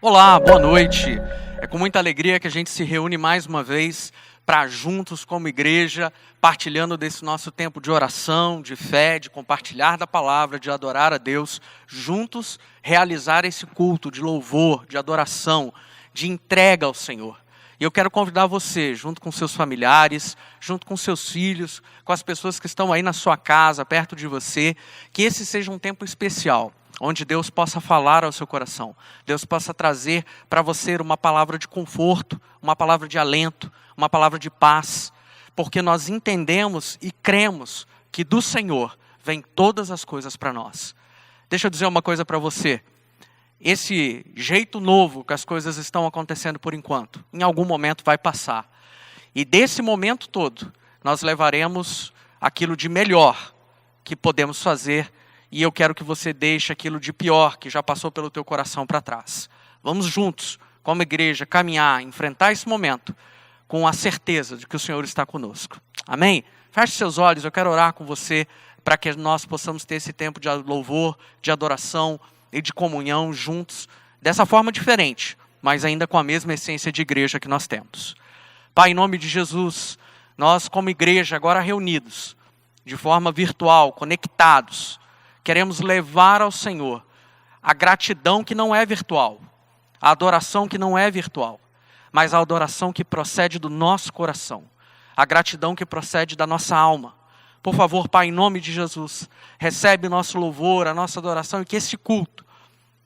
Olá, boa noite. É com muita alegria que a gente se reúne mais uma vez para juntos como igreja, partilhando desse nosso tempo de oração, de fé, de compartilhar da palavra, de adorar a Deus, juntos realizar esse culto de louvor, de adoração, de entrega ao Senhor. E eu quero convidar você, junto com seus familiares, junto com seus filhos, com as pessoas que estão aí na sua casa, perto de você, que esse seja um tempo especial, onde Deus possa falar ao seu coração. Deus possa trazer para você uma palavra de conforto, uma palavra de alento, uma palavra de paz, porque nós entendemos e cremos que do Senhor vem todas as coisas para nós. Deixa eu dizer uma coisa para você. Esse jeito novo que as coisas estão acontecendo por enquanto, em algum momento vai passar. E desse momento todo, nós levaremos aquilo de melhor que podemos fazer. E eu quero que você deixe aquilo de pior que já passou pelo teu coração para trás. Vamos juntos, como igreja, caminhar, enfrentar esse momento com a certeza de que o Senhor está conosco. Amém? Feche seus olhos, eu quero orar com você para que nós possamos ter esse tempo de louvor, de adoração e de comunhão juntos, dessa forma diferente, mas ainda com a mesma essência de igreja que nós temos. Pai, em nome de Jesus, nós como igreja agora reunidos, de forma virtual, conectados, queremos levar ao Senhor a gratidão que não é virtual, a adoração que não é virtual, mas a adoração que procede do nosso coração, a gratidão que procede da nossa alma. Por favor, Pai, em nome de Jesus, recebe o nosso louvor, a nossa adoração e que esse culto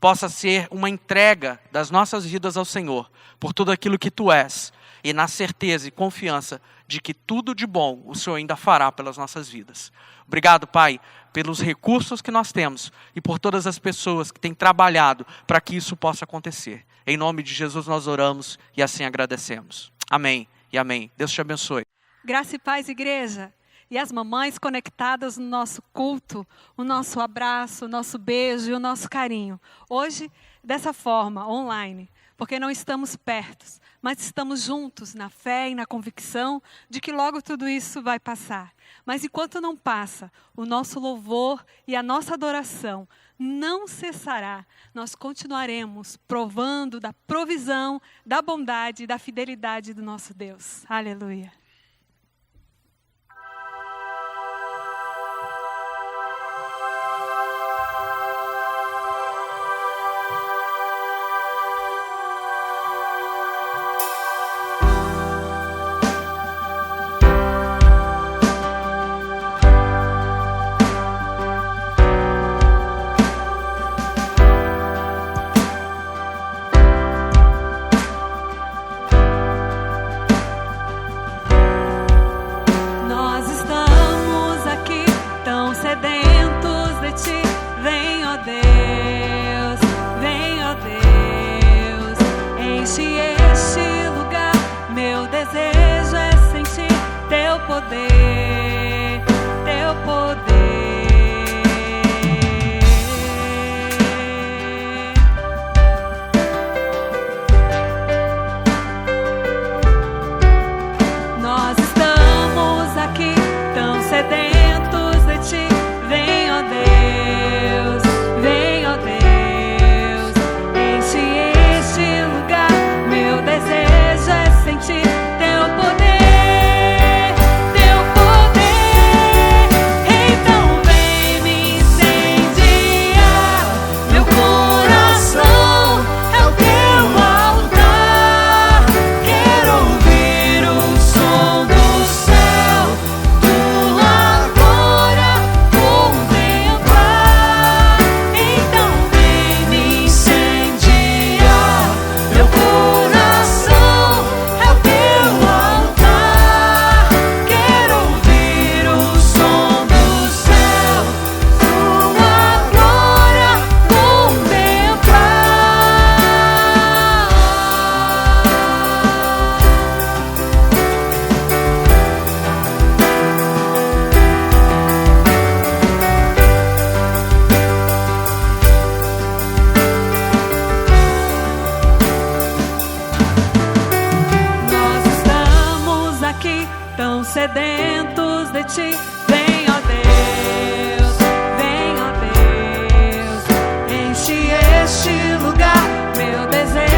possa ser uma entrega das nossas vidas ao Senhor, por tudo aquilo que Tu és, e na certeza e confiança de que tudo de bom o Senhor ainda fará pelas nossas vidas. Obrigado, Pai, pelos recursos que nós temos e por todas as pessoas que têm trabalhado para que isso possa acontecer. Em nome de Jesus nós oramos e assim agradecemos. Amém e amém. Deus te abençoe. Graça e paz, igreja. E as mamães conectadas no nosso culto, o nosso abraço, o nosso beijo e o nosso carinho. Hoje, dessa forma, online, porque não estamos perto, mas estamos juntos na fé e na convicção de que logo tudo isso vai passar. Mas enquanto não passa, o nosso louvor e a nossa adoração não cessará. Nós continuaremos provando da provisão, da bondade e da fidelidade do nosso Deus. Aleluia. sedentos de ti. Vem, ó Deus, enche este lugar. Meu desejo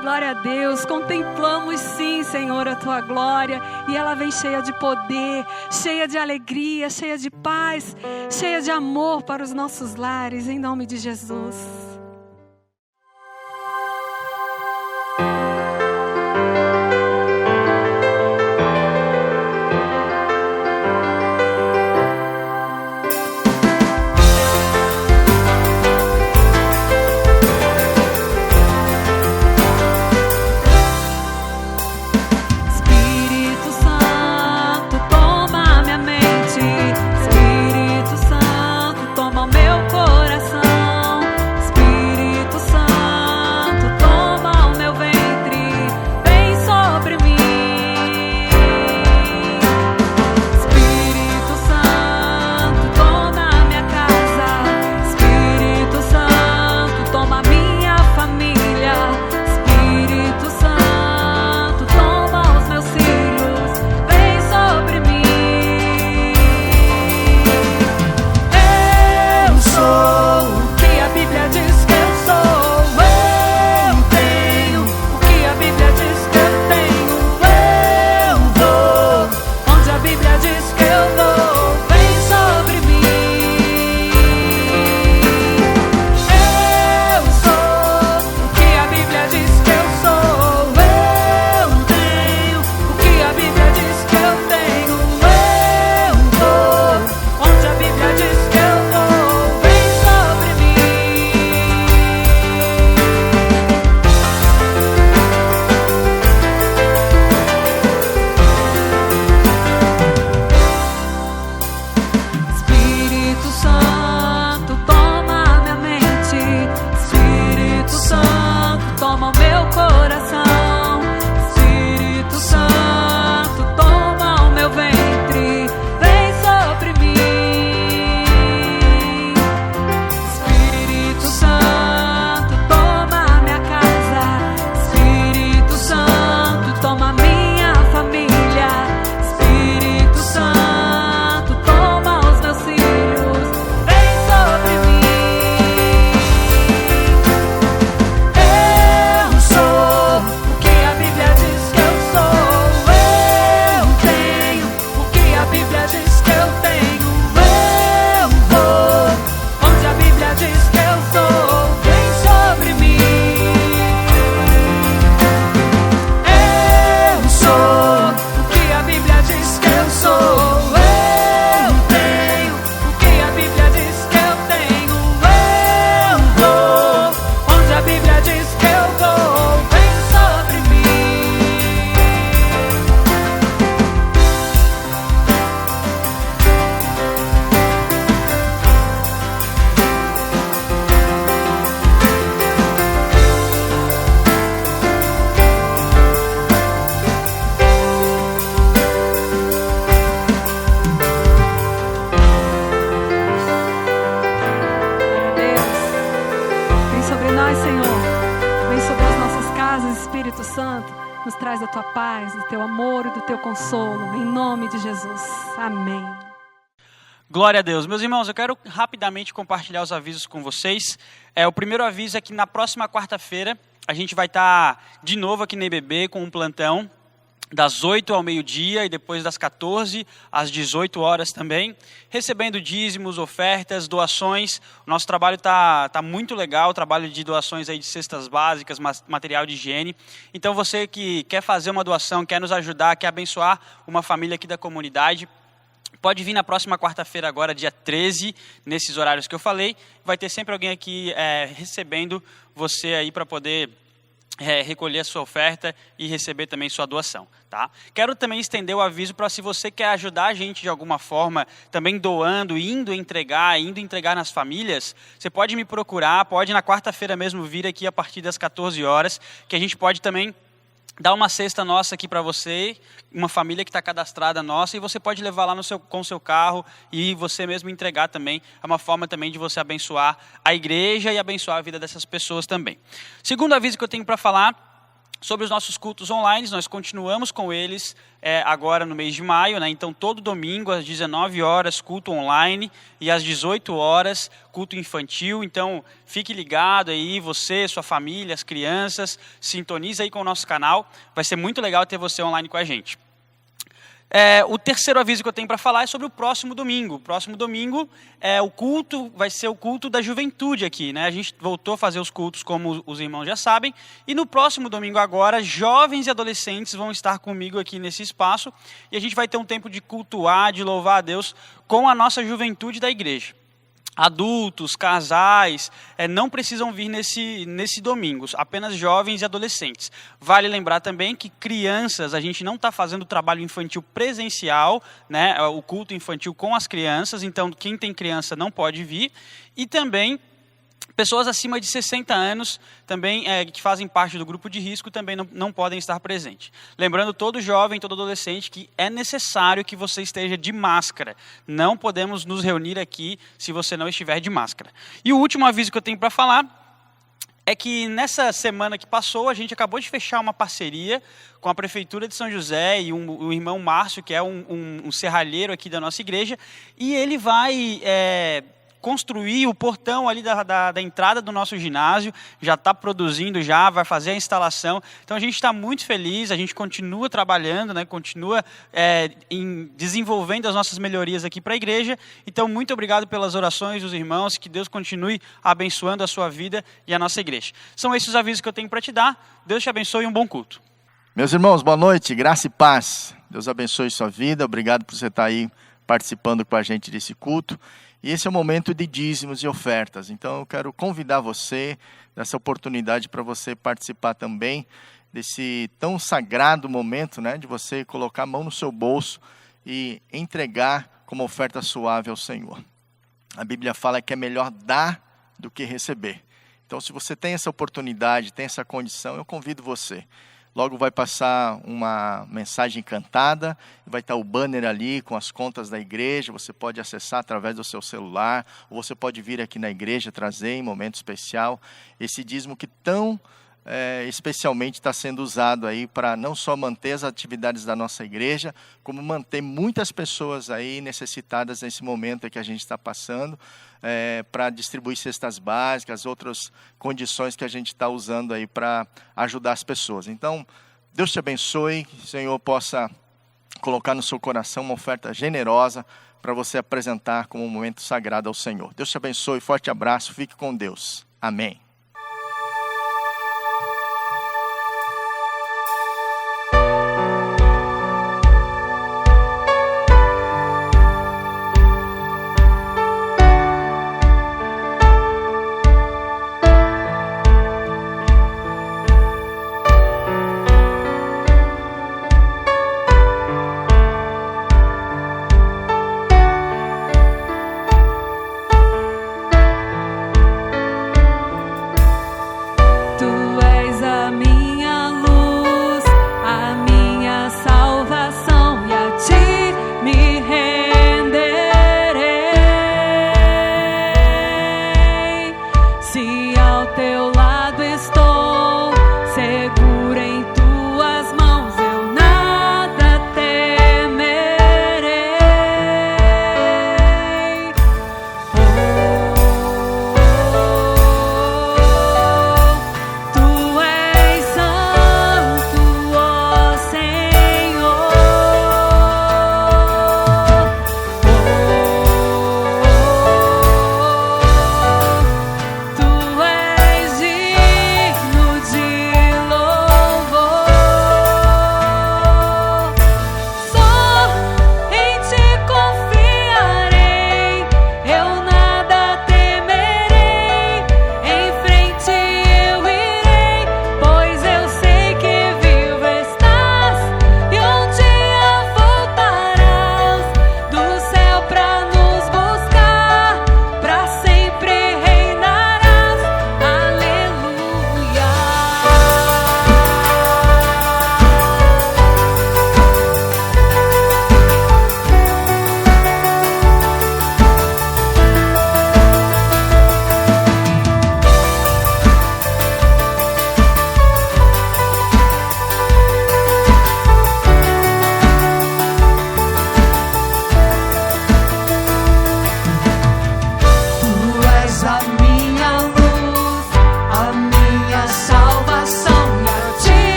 Glória a Deus, contemplamos sim, Senhor, a Tua glória, e ela vem cheia de poder, cheia de alegria, cheia de paz, cheia de amor para os nossos lares, em nome de Jesus. nos traz a tua paz, do teu amor e do teu consolo, em nome de Jesus. Amém. Glória a Deus. Meus irmãos, eu quero rapidamente compartilhar os avisos com vocês. O primeiro aviso é que na próxima quarta-feira a gente vai estar de novo aqui na IBB com um plantão das 8 ao meio-dia e depois das 14 às 18 horas também, recebendo dízimos, ofertas, doações. O nosso trabalho está muito legal, trabalho de doações aí de cestas básicas, material de higiene. Então você que quer fazer uma doação, quer nos ajudar, quer abençoar uma família aqui da comunidade, pode vir na próxima quarta-feira agora, dia 13, nesses horários que eu falei. Vai ter sempre alguém aqui recebendo você aí para poder recolher a sua oferta e receber também sua doação, tá? Quero também estender o aviso para se você quer ajudar a gente de alguma forma, também doando, indo entregar nas famílias, você pode me procurar, pode na quarta-feira mesmo vir aqui a partir das 14 horas, que a gente pode também dar uma cesta nossa aqui para você, uma família que está cadastrada nossa, e você pode levar lá com o seu carro e você mesmo entregar também. É uma forma também de você abençoar a igreja e abençoar a vida dessas pessoas também. Segundo aviso que eu tenho para falar Sobre os nossos cultos online, nós continuamos com eles agora no mês de maio, né? Então todo domingo às 19 horas culto online e às 18 horas culto infantil. Então fique ligado aí, você, sua família, as crianças, sintoniza aí com o nosso canal. Vai ser muito legal ter você online com a gente. O terceiro aviso que eu tenho para falar é sobre o próximo domingo. O próximo domingo, o culto vai ser o culto da juventude aqui, né? A gente voltou a fazer os cultos, como os irmãos já sabem. E no próximo domingo agora, jovens e adolescentes vão estar comigo aqui nesse espaço. E a gente vai ter um tempo de cultuar, de louvar a Deus com a nossa juventude da igreja. Adultos, casais, não precisam vir nesse domingo, apenas jovens e adolescentes. Vale lembrar também que crianças, a gente não está fazendo o trabalho infantil presencial, né, o culto infantil com as crianças, então quem tem criança não pode vir. E também pessoas acima de 60 anos, também que fazem parte do grupo de risco, também não podem estar presentes. Lembrando todo jovem, todo adolescente, que é necessário que você esteja de máscara. Não podemos nos reunir aqui se você não estiver de máscara. E o último aviso que eu tenho para falar é que nessa semana que passou, a gente acabou de fechar uma parceria com a Prefeitura de São José e o irmão Márcio, que é um serralheiro aqui da nossa igreja, e ele vai construir o portão ali da entrada do nosso ginásio, já está produzindo, vai fazer a instalação. Então a gente está muito feliz, a gente continua trabalhando, né, continua desenvolvendo as nossas melhorias aqui para a igreja. Então muito obrigado pelas orações dos irmãos, que Deus continue abençoando a sua vida e a nossa igreja. São esses os avisos que eu tenho para te dar. Deus te abençoe e um bom culto. Meus irmãos, boa noite, graça e paz. Deus abençoe sua vida, obrigado por você estar aí participando com a gente desse culto. E esse é o momento de dízimos e ofertas. Então eu quero convidar você nessa oportunidade para você participar também desse tão sagrado momento, né, de você colocar a mão no seu bolso e entregar como oferta suave ao Senhor. A Bíblia fala que é melhor dar do que receber. Então se você tem essa oportunidade, tem essa condição, eu convido você. Logo vai passar uma mensagem cantada, vai estar o banner ali com as contas da igreja, você pode acessar através do seu celular, ou você pode vir aqui na igreja trazer em momento especial esse dízimo que tão especialmente está sendo usado aí para não só manter as atividades da nossa igreja, como manter muitas pessoas aí necessitadas nesse momento que a gente está passando, para distribuir cestas básicas, outras condições que a gente está usando aí para ajudar as pessoas. Então, Deus te abençoe, que o Senhor possa colocar no seu coração uma oferta generosa para você apresentar como um momento sagrado ao Senhor. Deus te abençoe, forte abraço, fique com Deus. Amém.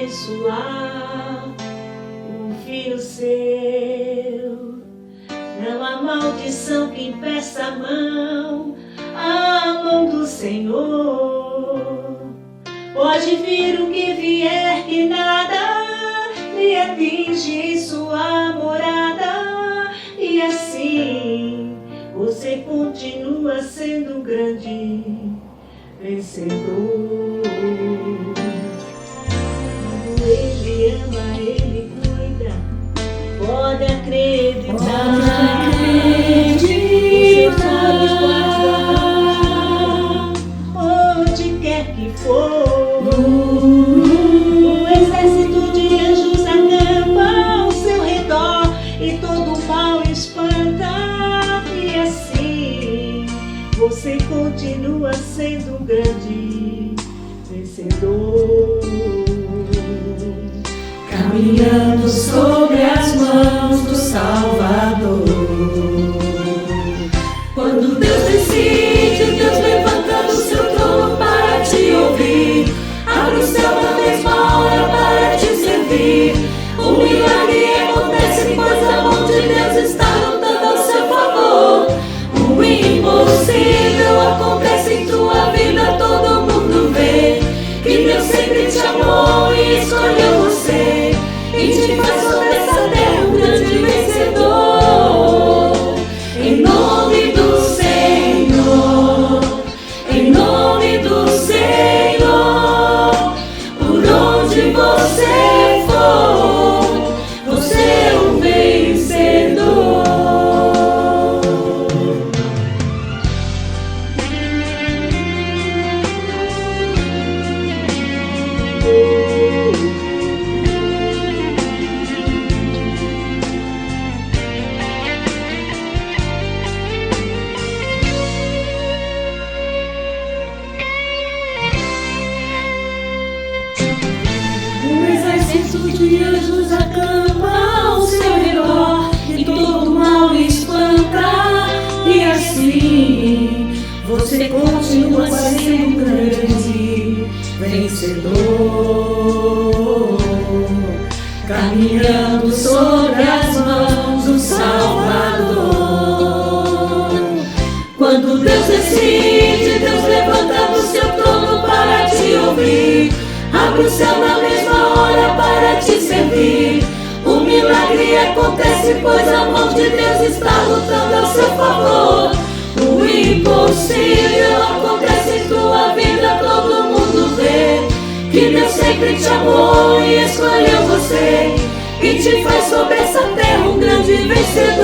abençoar um filho seu. Não há maldição que impeça a mão do Senhor. Pode vir o que vier, que nada lhe atinge em sua morada. E assim você continua sendo um grande vencedor. Quando Ele ama, Ele cuida. Pode acreditar. Onde quer que for, um exército de anjos acampa ao seu redor e todo o mal espanta. E assim você continua sendo um grande vencedor. Caminhando sobre as mãos do Salvador. Quando Deus decide, Deus levanta do seu trono para te ouvir. Abre o céu na mesma hora para te servir. O milagre acontece, pois a mão de Deus está lutando ao seu favor. O impossível acontece em tua vida, todo mundo vê que Deus sempre te amou e escolheu você. E te faz sobre essa terra um grande vencedor. Em nome do Senhor, em nome do Senhor, por onde você for, você é um vencedor. De anjos acampa ao seu redor e todo mal espanta. E assim você continua sendo um grande vencedor. Caminhando sobre as mãos do Salvador. Quando Deus decide, Deus levanta do seu trono para te ouvir. Abre o céu na mesma hora para te servir. O milagre acontece, pois a mão de Deus está lutando ao seu favor. O impossível acontece em tua vida, todo mundo vê que Deus sempre te amou e escolheu você. E te faz sobre essa terra um grande vencedor.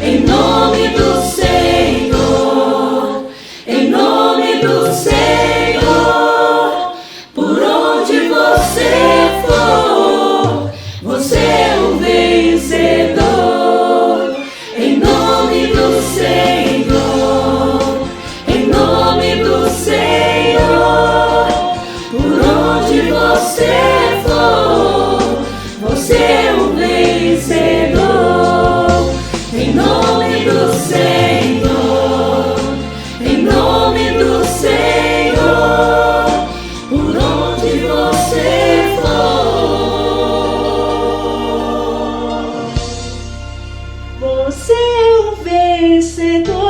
Em nome do Senhor, em nome do Senhor, por onde você for, você é um vencedor. Em nome do Senhor, em nome do Senhor, por onde você for, você é um vencedor. Em nome do Senhor, em nome do Senhor, por onde você for, você é um vencedor.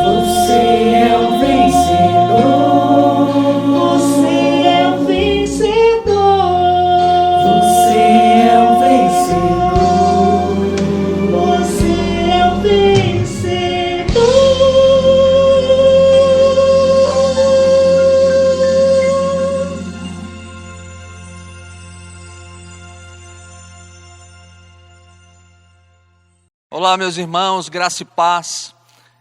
Você é um vencedor. Você é um vencedor. Você é um vencedor. Você é um vencedor. Olá, meus irmãos, graça e paz.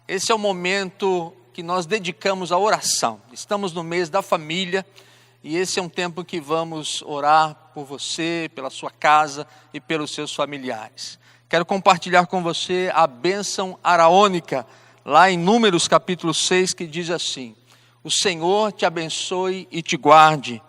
Esse é o momento que nós dedicamos à oração. Estamos no mês da família e esse é um tempo que vamos orar por você, pela sua casa e pelos seus familiares. Quero compartilhar com você a bênção araônica, lá em Números capítulo 6, que diz assim: o Senhor te abençoe e te guarde.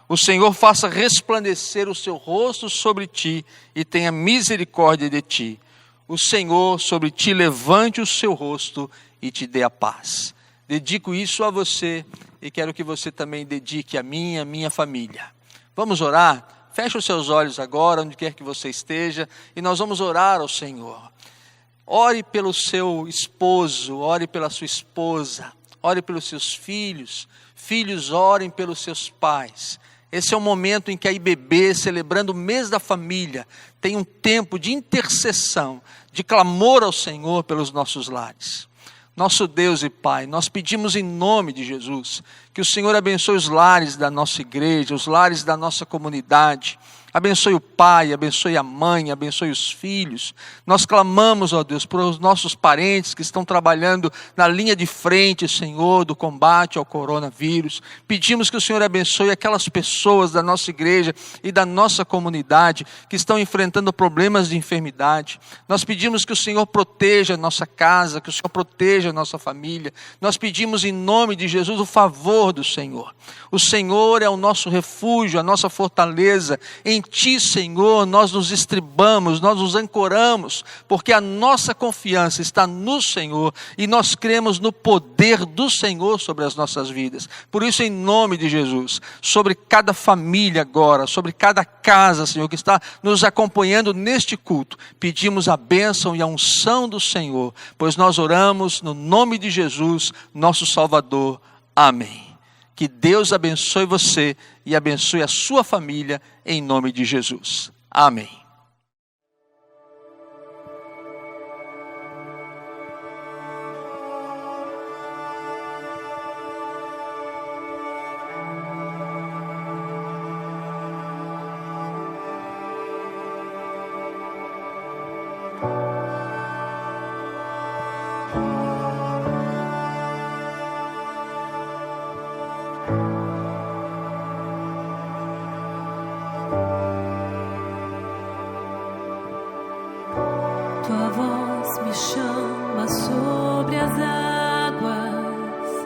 O Senhor faça resplandecer o seu rosto sobre ti e tenha misericórdia de ti. O Senhor sobre ti levante o seu rosto e te dê a paz. Dedico isso a você e quero que você também dedique a minha família. Vamos orar? Feche os seus olhos agora, onde quer que você esteja, e nós vamos orar ao Senhor. Ore pelo seu esposo, ore pela sua esposa, ore pelos seus filhos. Filhos, orem pelos seus pais. Esse é o momento em que a IBB, celebrando o mês da família, tem um tempo de intercessão, de clamor ao Senhor pelos nossos lares. Nosso Deus e Pai, nós pedimos em nome de Jesus, que o Senhor abençoe os lares da nossa igreja, os lares da nossa comunidade. Abençoe o pai, abençoe a mãe, abençoe os filhos. Nós clamamos, ó Deus, por os nossos parentes que estão trabalhando na linha de frente, Senhor, do combate ao coronavírus. Pedimos que o Senhor abençoe aquelas pessoas da nossa igreja e da nossa comunidade que estão enfrentando problemas de enfermidade. Nós pedimos que o Senhor proteja a nossa casa, que o Senhor proteja a nossa família. Nós pedimos em nome de Jesus o favor do Senhor. O Senhor é o nosso refúgio, a nossa fortaleza. Em Ti, Senhor, nós nos estribamos, nós nos ancoramos, porque a nossa confiança está no Senhor e nós cremos no poder do Senhor sobre as nossas vidas. Por isso, em nome de Jesus, sobre cada família agora, sobre cada casa, Senhor, que está nos acompanhando neste culto, pedimos a bênção e a unção do Senhor, pois nós oramos no nome de Jesus, nosso Salvador. Amém. Que Deus abençoe você e abençoe a sua família em nome de Jesus. Amém. Tua voz me chama sobre as águas,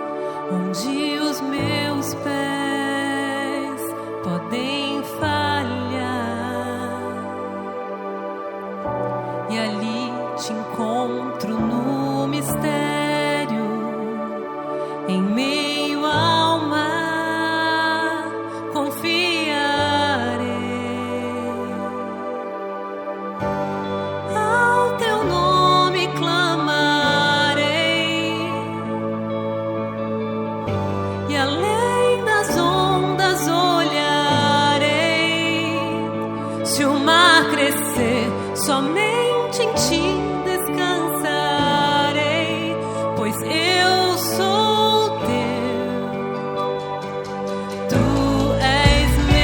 onde os meus pés podem falhar. E ali te encontro no mistério, em meio ao mar, confiarei. Ao teu nome clamarei, e além das ondas olharei. Se o mar crescer, somente em ti descansarei, pois eu sou teu, tu és meu.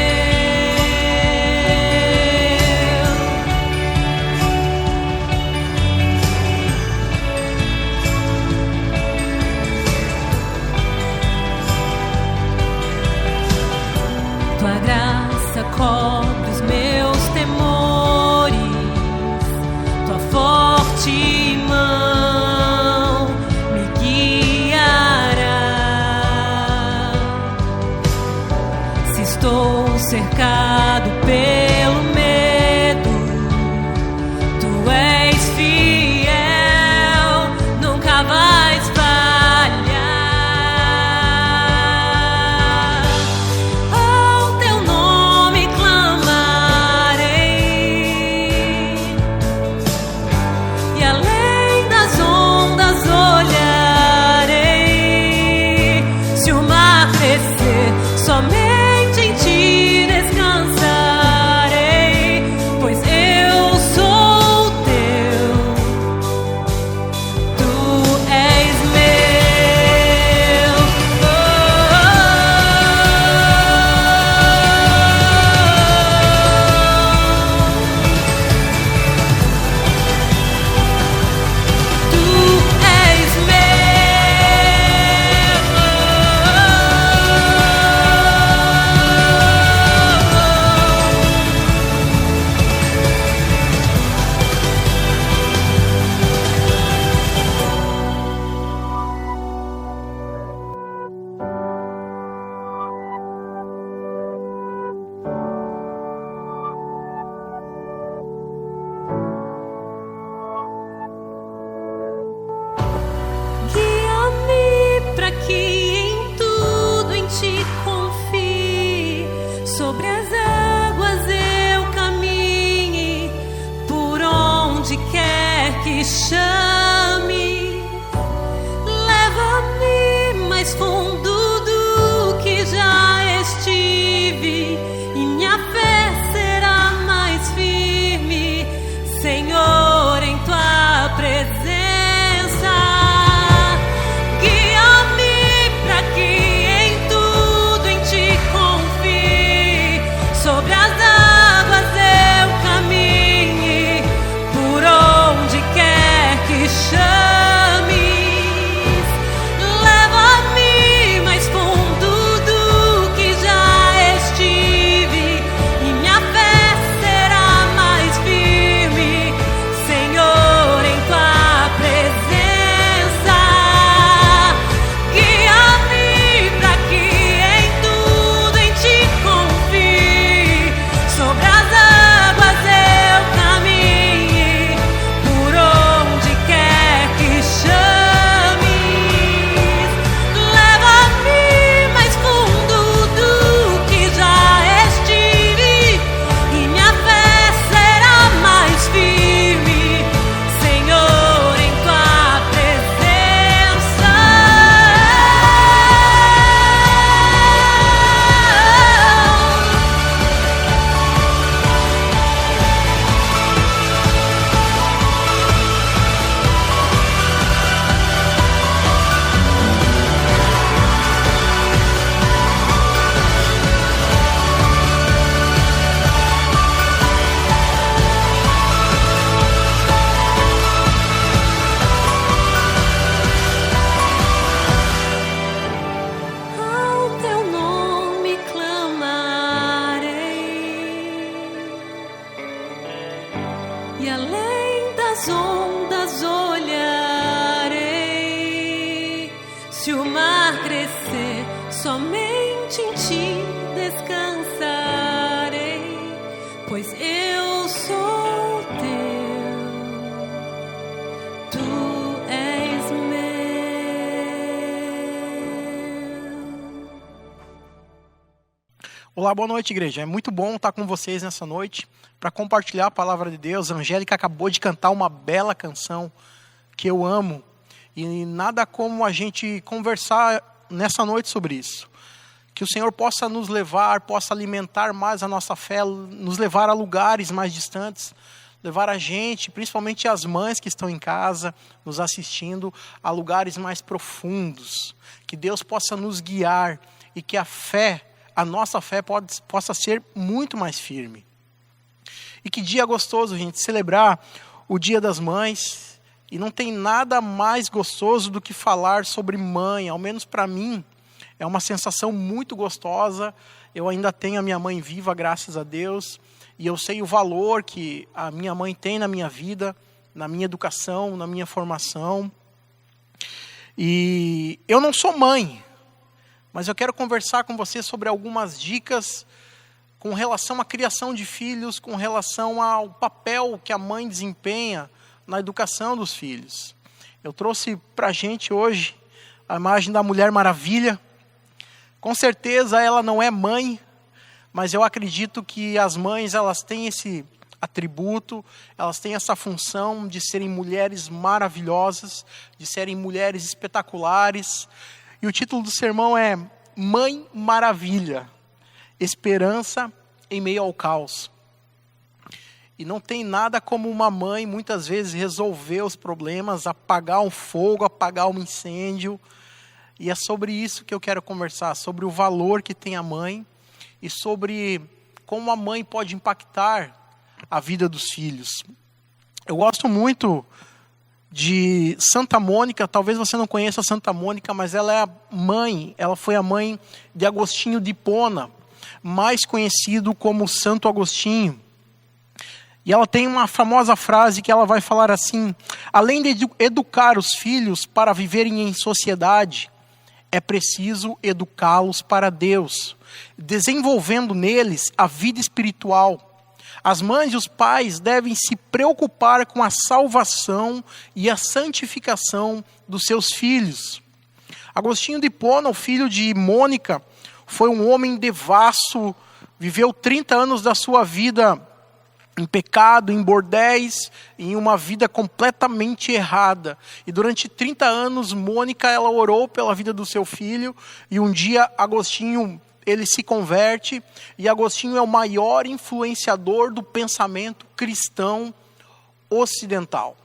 Tua graça cobre os meus temores, tua forte quer que chame, leva-me mais fundo do que já estive, e minha fé será mais firme, Senhor, em tua presença. Guia-me para que em tudo em ti confie, sobre as águas eu caminhe, por onde quer que chames, leva-me mais fundo do que já estive, e minha fé será mais firme, Senhor, em tua presença. Guia-me para que em tudo em ti confie, sobre as águas eu caminhe, por onde quer que chames, leva-me mais fundo do que já estive, e minha fé será mais firme, Senhor, em tua presença. Ao teu nome clamarei, e além das ondas olharei. Se o mar crescer, somente em ti descansarei, pois eu sou teu, tu és meu. Olá, boa noite, igreja. É muito bom estar com vocês nessa noite para compartilhar a palavra de Deus. A Angélica acabou de cantar uma bela canção que eu amo, e nada como a gente conversar nessa noite sobre isso. Que o Senhor possa nos levar, possa alimentar mais a nossa fé, nos levar a lugares mais distantes, levar a gente, principalmente as mães que estão em casa, nos assistindo, a lugares mais profundos. Que Deus possa nos guiar e que a nossa fé possa ser muito mais firme. E que dia gostoso, gente, celebrar o Dia das Mães. E não tem nada mais gostoso do que falar sobre mãe, ao menos para mim. É uma sensação muito gostosa. Eu ainda tenho a minha mãe viva, graças a Deus. E eu sei o valor que a minha mãe tem na minha vida, na minha educação, na minha formação. E eu não sou mãe, mas eu quero conversar com você sobre algumas dicas com relação à criação de filhos, com relação ao papel que a mãe desempenha na educação dos filhos. Eu trouxe para a gente hoje a imagem da Mulher Maravilha. Com certeza ela não é mãe, mas eu acredito que as mães, elas têm esse atributo, elas têm essa função de serem mulheres maravilhosas, de serem mulheres espetaculares. E o título do sermão é Mãe Maravilha, esperança em meio ao caos. E não tem nada como uma mãe, muitas vezes, resolver os problemas, apagar um fogo, apagar um incêndio. E é sobre isso que eu quero conversar, sobre o valor que tem a mãe e sobre como a mãe pode impactar a vida dos filhos. Eu gosto muito de Santa Mônica. Talvez você não conheça Santa Mônica, mas ela foi a mãe de Agostinho de Hipona, mais conhecido como Santo Agostinho. E ela tem uma famosa frase que ela vai falar assim: além de educar os filhos para viverem em sociedade, é preciso educá-los para Deus, desenvolvendo neles a vida espiritual. As mães e os pais devem se preocupar com a salvação e a santificação dos seus filhos. Agostinho de Hipona, o filho de Mônica, foi um homem devasso, viveu 30 anos da sua vida em pecado, em bordéis, em uma vida completamente errada. E durante 30 anos, Mônica, ela orou pela vida do seu filho, e um dia Agostinho, ele se converte, e Agostinho é o maior influenciador do pensamento cristão ocidental.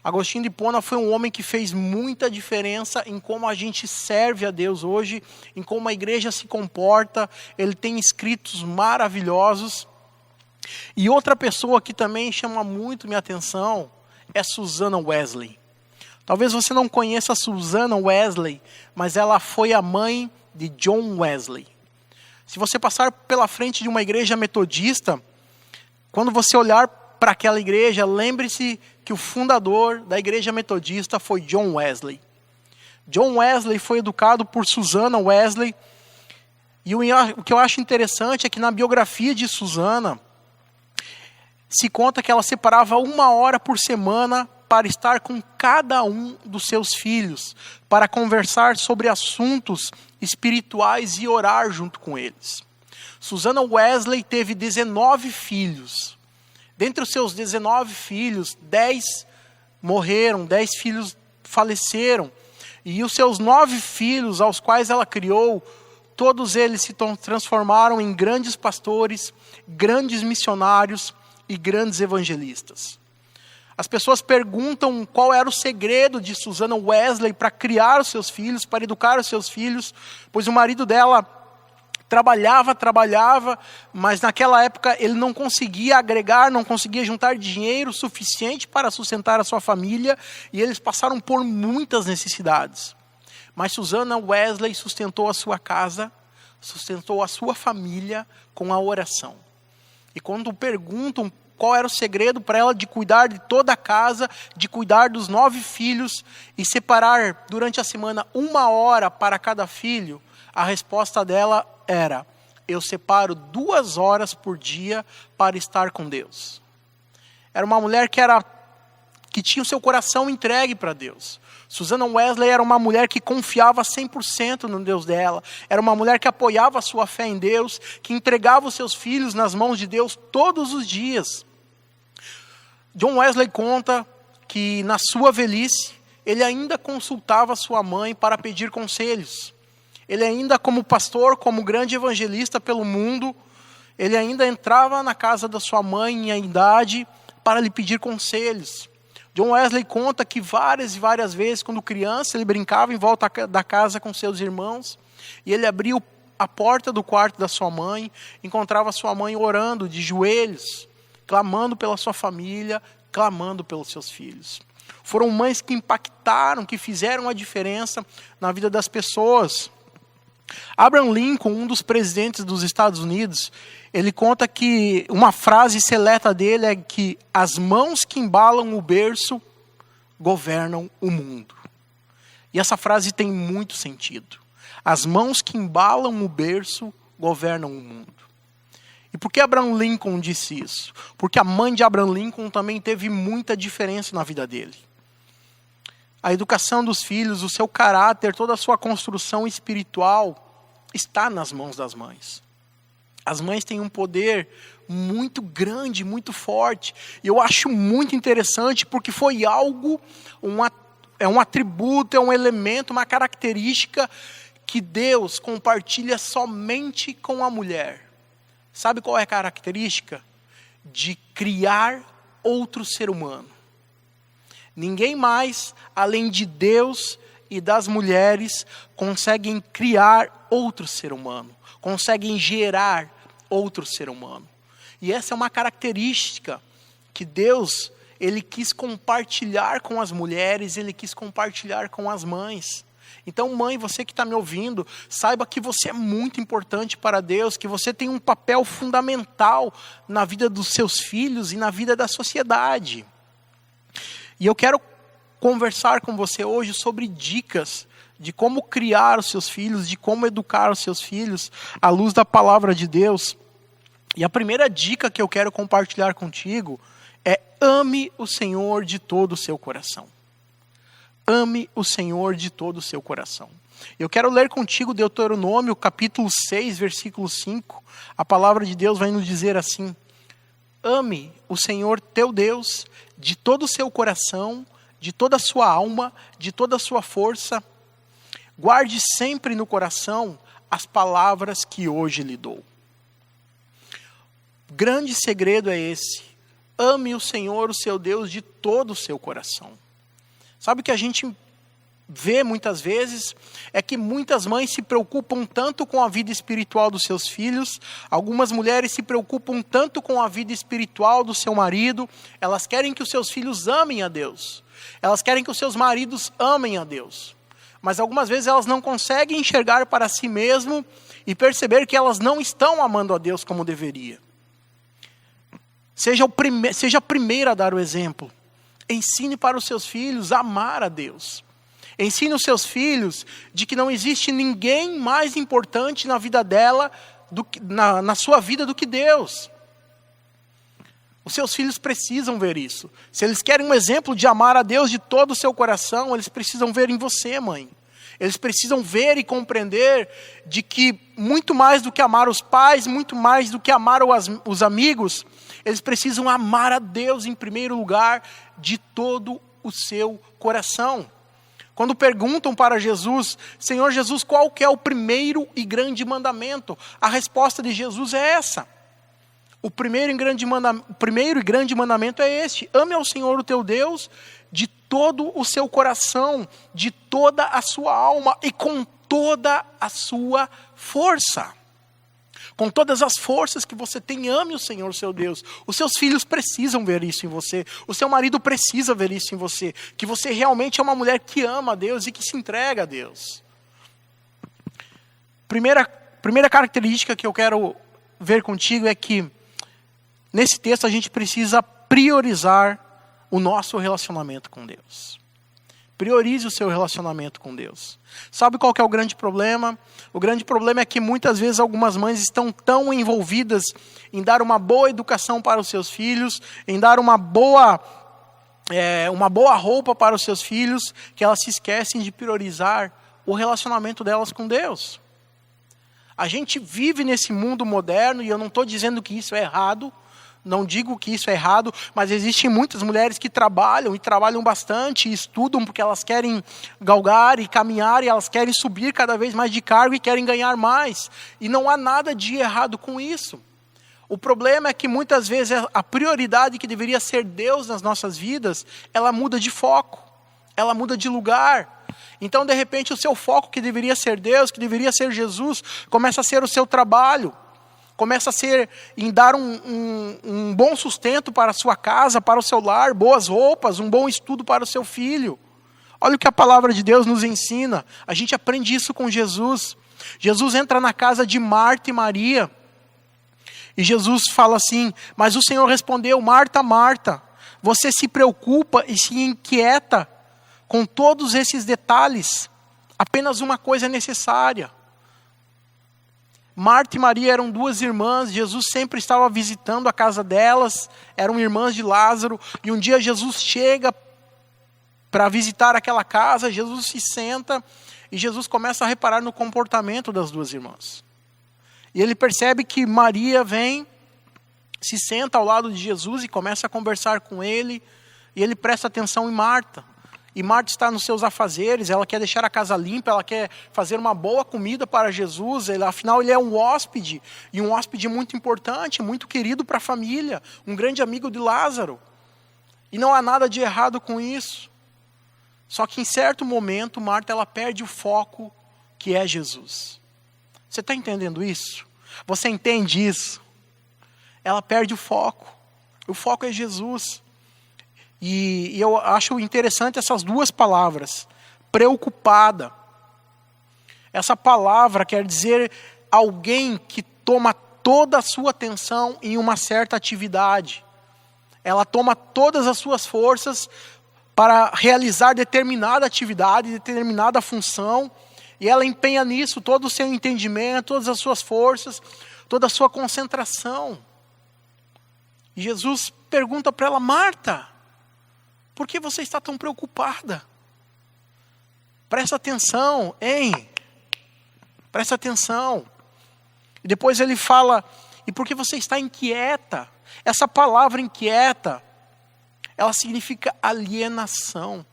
Agostinho de Hipona foi um homem que fez muita diferença em como a gente serve a Deus hoje, em como a igreja se comporta. Ele tem escritos maravilhosos. E outra pessoa que também chama muito minha atenção é Susanna Wesley. Talvez você não conheça a Susanna Wesley, mas ela foi a mãe de John Wesley. Se você passar pela frente de uma igreja metodista, quando você olhar para aquela igreja, lembre-se que o fundador da igreja metodista foi John Wesley. John Wesley foi educado por Susanna Wesley, e o que eu acho interessante é que na biografia de Susanna, se conta que ela separava 1 hora por semana para estar com cada um dos seus filhos, para conversar sobre assuntos espirituais e orar junto com eles. Susanna Wesley teve 19 filhos. Dentre os seus 19 filhos, 10 morreram, 10 filhos faleceram. E os seus 9 filhos, aos quais ela criou, todos eles se transformaram em grandes pastores, grandes missionários e grandes evangelistas. As pessoas perguntam qual era o segredo de Susanna Wesley para criar os seus filhos, para educar os seus filhos, pois o marido dela trabalhava, mas naquela época ele não conseguia agregar, não conseguia juntar dinheiro suficiente para sustentar a sua família, e eles passaram por muitas necessidades. Mas Susanna Wesley sustentou a sua casa, sustentou a sua família com a oração. E quando perguntam qual era o segredo para ela de cuidar de toda a casa, de cuidar dos 9 filhos e separar durante a semana 1 hora para cada filho, a resposta dela era: eu separo 2 horas por dia para estar com Deus. Era uma mulher que tinha o seu coração entregue para Deus. Susanna Wesley era uma mulher que confiava 100% no Deus dela. Era uma mulher que apoiava a sua fé em Deus, que entregava os seus filhos nas mãos de Deus todos os dias. John Wesley conta que na sua velhice, ele ainda consultava sua mãe para pedir conselhos. Ele ainda, como pastor, como grande evangelista pelo mundo, ele ainda entrava na casa da sua mãe em idade para lhe pedir conselhos. John Wesley conta que várias e várias vezes, quando criança, ele brincava em volta da casa com seus irmãos, e ele abria a porta do quarto da sua mãe, encontrava sua mãe orando de joelhos, clamando pela sua família, clamando pelos seus filhos. Foram mães que impactaram, que fizeram a diferença na vida das pessoas. Abraham Lincoln, um dos presidentes dos Estados Unidos, ele conta que uma frase seleta dele é que as mãos que embalam o berço governam o mundo. E essa frase tem muito sentido. As mãos que embalam o berço governam o mundo. E por que Abraham Lincoln disse isso? Porque a mãe de Abraham Lincoln também teve muita diferença na vida dele. A educação dos filhos, o seu caráter, toda a sua construção espiritual está nas mãos das mães. As mães têm um poder muito grande, muito forte. E eu acho muito interessante porque foi algo, é um atributo, é um elemento, uma característica que Deus compartilha somente com a mulher. Sabe qual é a característica? De criar outro ser humano. Ninguém mais, além de Deus e das mulheres, conseguem criar outro ser humano. Conseguem gerar outro ser humano. E essa é uma característica que Deus, Ele quis compartilhar com as mulheres, Ele quis compartilhar com as mães. Então, mãe, você que está me ouvindo, saiba que você é muito importante para Deus, que você tem um papel fundamental na vida dos seus filhos e na vida da sociedade. E eu quero conversar com você hoje sobre dicas de como criar os seus filhos, de como educar os seus filhos à luz da palavra de Deus. E a primeira dica que eu quero compartilhar contigo é: ame o Senhor de todo o seu coração. Ame o Senhor de todo o seu coração. Eu quero ler contigo Deuteronômio, capítulo 6, versículo 5. A palavra de Deus vai nos dizer assim: ame o Senhor teu Deus de todo o seu coração, de toda a sua alma, de toda a sua força. Guarde sempre no coração as palavras que hoje lhe dou. O grande segredo é esse: ame o Senhor, o seu Deus, de todo o seu coração. Sabe o que a gente vê muitas vezes? É que muitas mães se preocupam tanto com a vida espiritual dos seus filhos, algumas mulheres se preocupam tanto com a vida espiritual do seu marido, elas querem que os seus filhos amem a Deus, elas querem que os seus maridos amem a Deus, mas algumas vezes elas não conseguem enxergar para si mesmo e perceber que elas não estão amando a Deus como deveria. Seja a primeira a dar o exemplo. Ensine para os seus filhos a amar a Deus. Ensine os seus filhos de que não existe ninguém mais importante na vida dela, na sua vida, do que Deus. Os seus filhos precisam ver isso. Se eles querem um exemplo de amar a Deus de todo o seu coração, eles precisam ver em você, mãe. Eles precisam ver e compreender de que muito mais do que amar os pais, muito mais do que amar os amigos, eles precisam amar a Deus em primeiro lugar de todo o seu coração. Quando perguntam para Jesus: Senhor Jesus, qual que é o primeiro e grande mandamento? A resposta de Jesus é essa. O primeiro e grande mandamento é este: ame ao Senhor o teu Deus de todo o seu coração, de toda a sua alma e com toda a sua força. Com todas as forças que você tem, ame o Senhor seu Deus. Os seus filhos precisam ver isso em você. O seu marido precisa ver isso em você. Que você realmente é uma mulher que ama a Deus e que se entrega a Deus. Primeira característica que eu quero ver contigo é que nesse texto a gente precisa priorizar o nosso relacionamento com Deus. Priorize o seu relacionamento com Deus. Sabe qual que é o grande problema? O grande problema é que muitas vezes algumas mães estão tão envolvidas em dar uma boa educação para os seus filhos, em dar uma boa roupa para os seus filhos, que elas se esquecem de priorizar o relacionamento delas com Deus. A gente vive nesse mundo moderno, e eu não estou dizendo que isso é errado, não digo que isso é errado, mas existem muitas mulheres que trabalham, e trabalham bastante, e estudam porque elas querem galgar e caminhar, e elas querem subir cada vez mais de cargo e querem ganhar mais. E não há nada de errado com isso. O problema é que muitas vezes a prioridade que deveria ser Deus nas nossas vidas, ela muda de foco, ela muda de lugar. Então, de repente, o seu foco que deveria ser Deus, que deveria ser Jesus, começa a ser o seu trabalho. Começa a ser em dar um bom sustento para a sua casa, para o seu lar, boas roupas, um bom estudo para o seu filho. Olha o que a palavra de Deus nos ensina. A gente aprende isso com Jesus. Jesus entra na casa de Marta e Maria. E Jesus fala assim: mas o Senhor respondeu: Marta, Marta, você se preocupa e se inquieta com todos esses detalhes. Apenas uma coisa é necessária. Marta e Maria eram duas irmãs, Jesus sempre estava visitando a casa delas, eram irmãs de Lázaro, e um dia Jesus chega para visitar aquela casa, Jesus se senta, e Jesus começa a reparar no comportamento das duas irmãs. E ele percebe que Maria vem, se senta ao lado de Jesus e começa a conversar com ele, e ele presta atenção em Marta. E Marta está nos seus afazeres, ela quer deixar a casa limpa, ela quer fazer uma boa comida para Jesus, afinal ele é um hóspede, e um hóspede muito importante, muito querido para a família, um grande amigo de Lázaro. E não há nada de errado com isso. Só que em certo momento, Marta ela perde o foco, que é Jesus. Você está entendendo isso? Você entende isso? Ela perde o foco é Jesus. E eu acho interessante essas duas palavras, preocupada. Essa palavra quer dizer alguém que toma toda a sua atenção em uma certa atividade. Ela toma todas as suas forças para realizar determinada atividade, determinada função, e ela empenha nisso todo o seu entendimento, todas as suas forças, toda a sua concentração. E Jesus pergunta para ela: Marta, por que você está tão preocupada? Presta atenção, hein? Presta atenção. E depois ele fala: e por que você está inquieta? Essa palavra inquieta, ela significa alienação.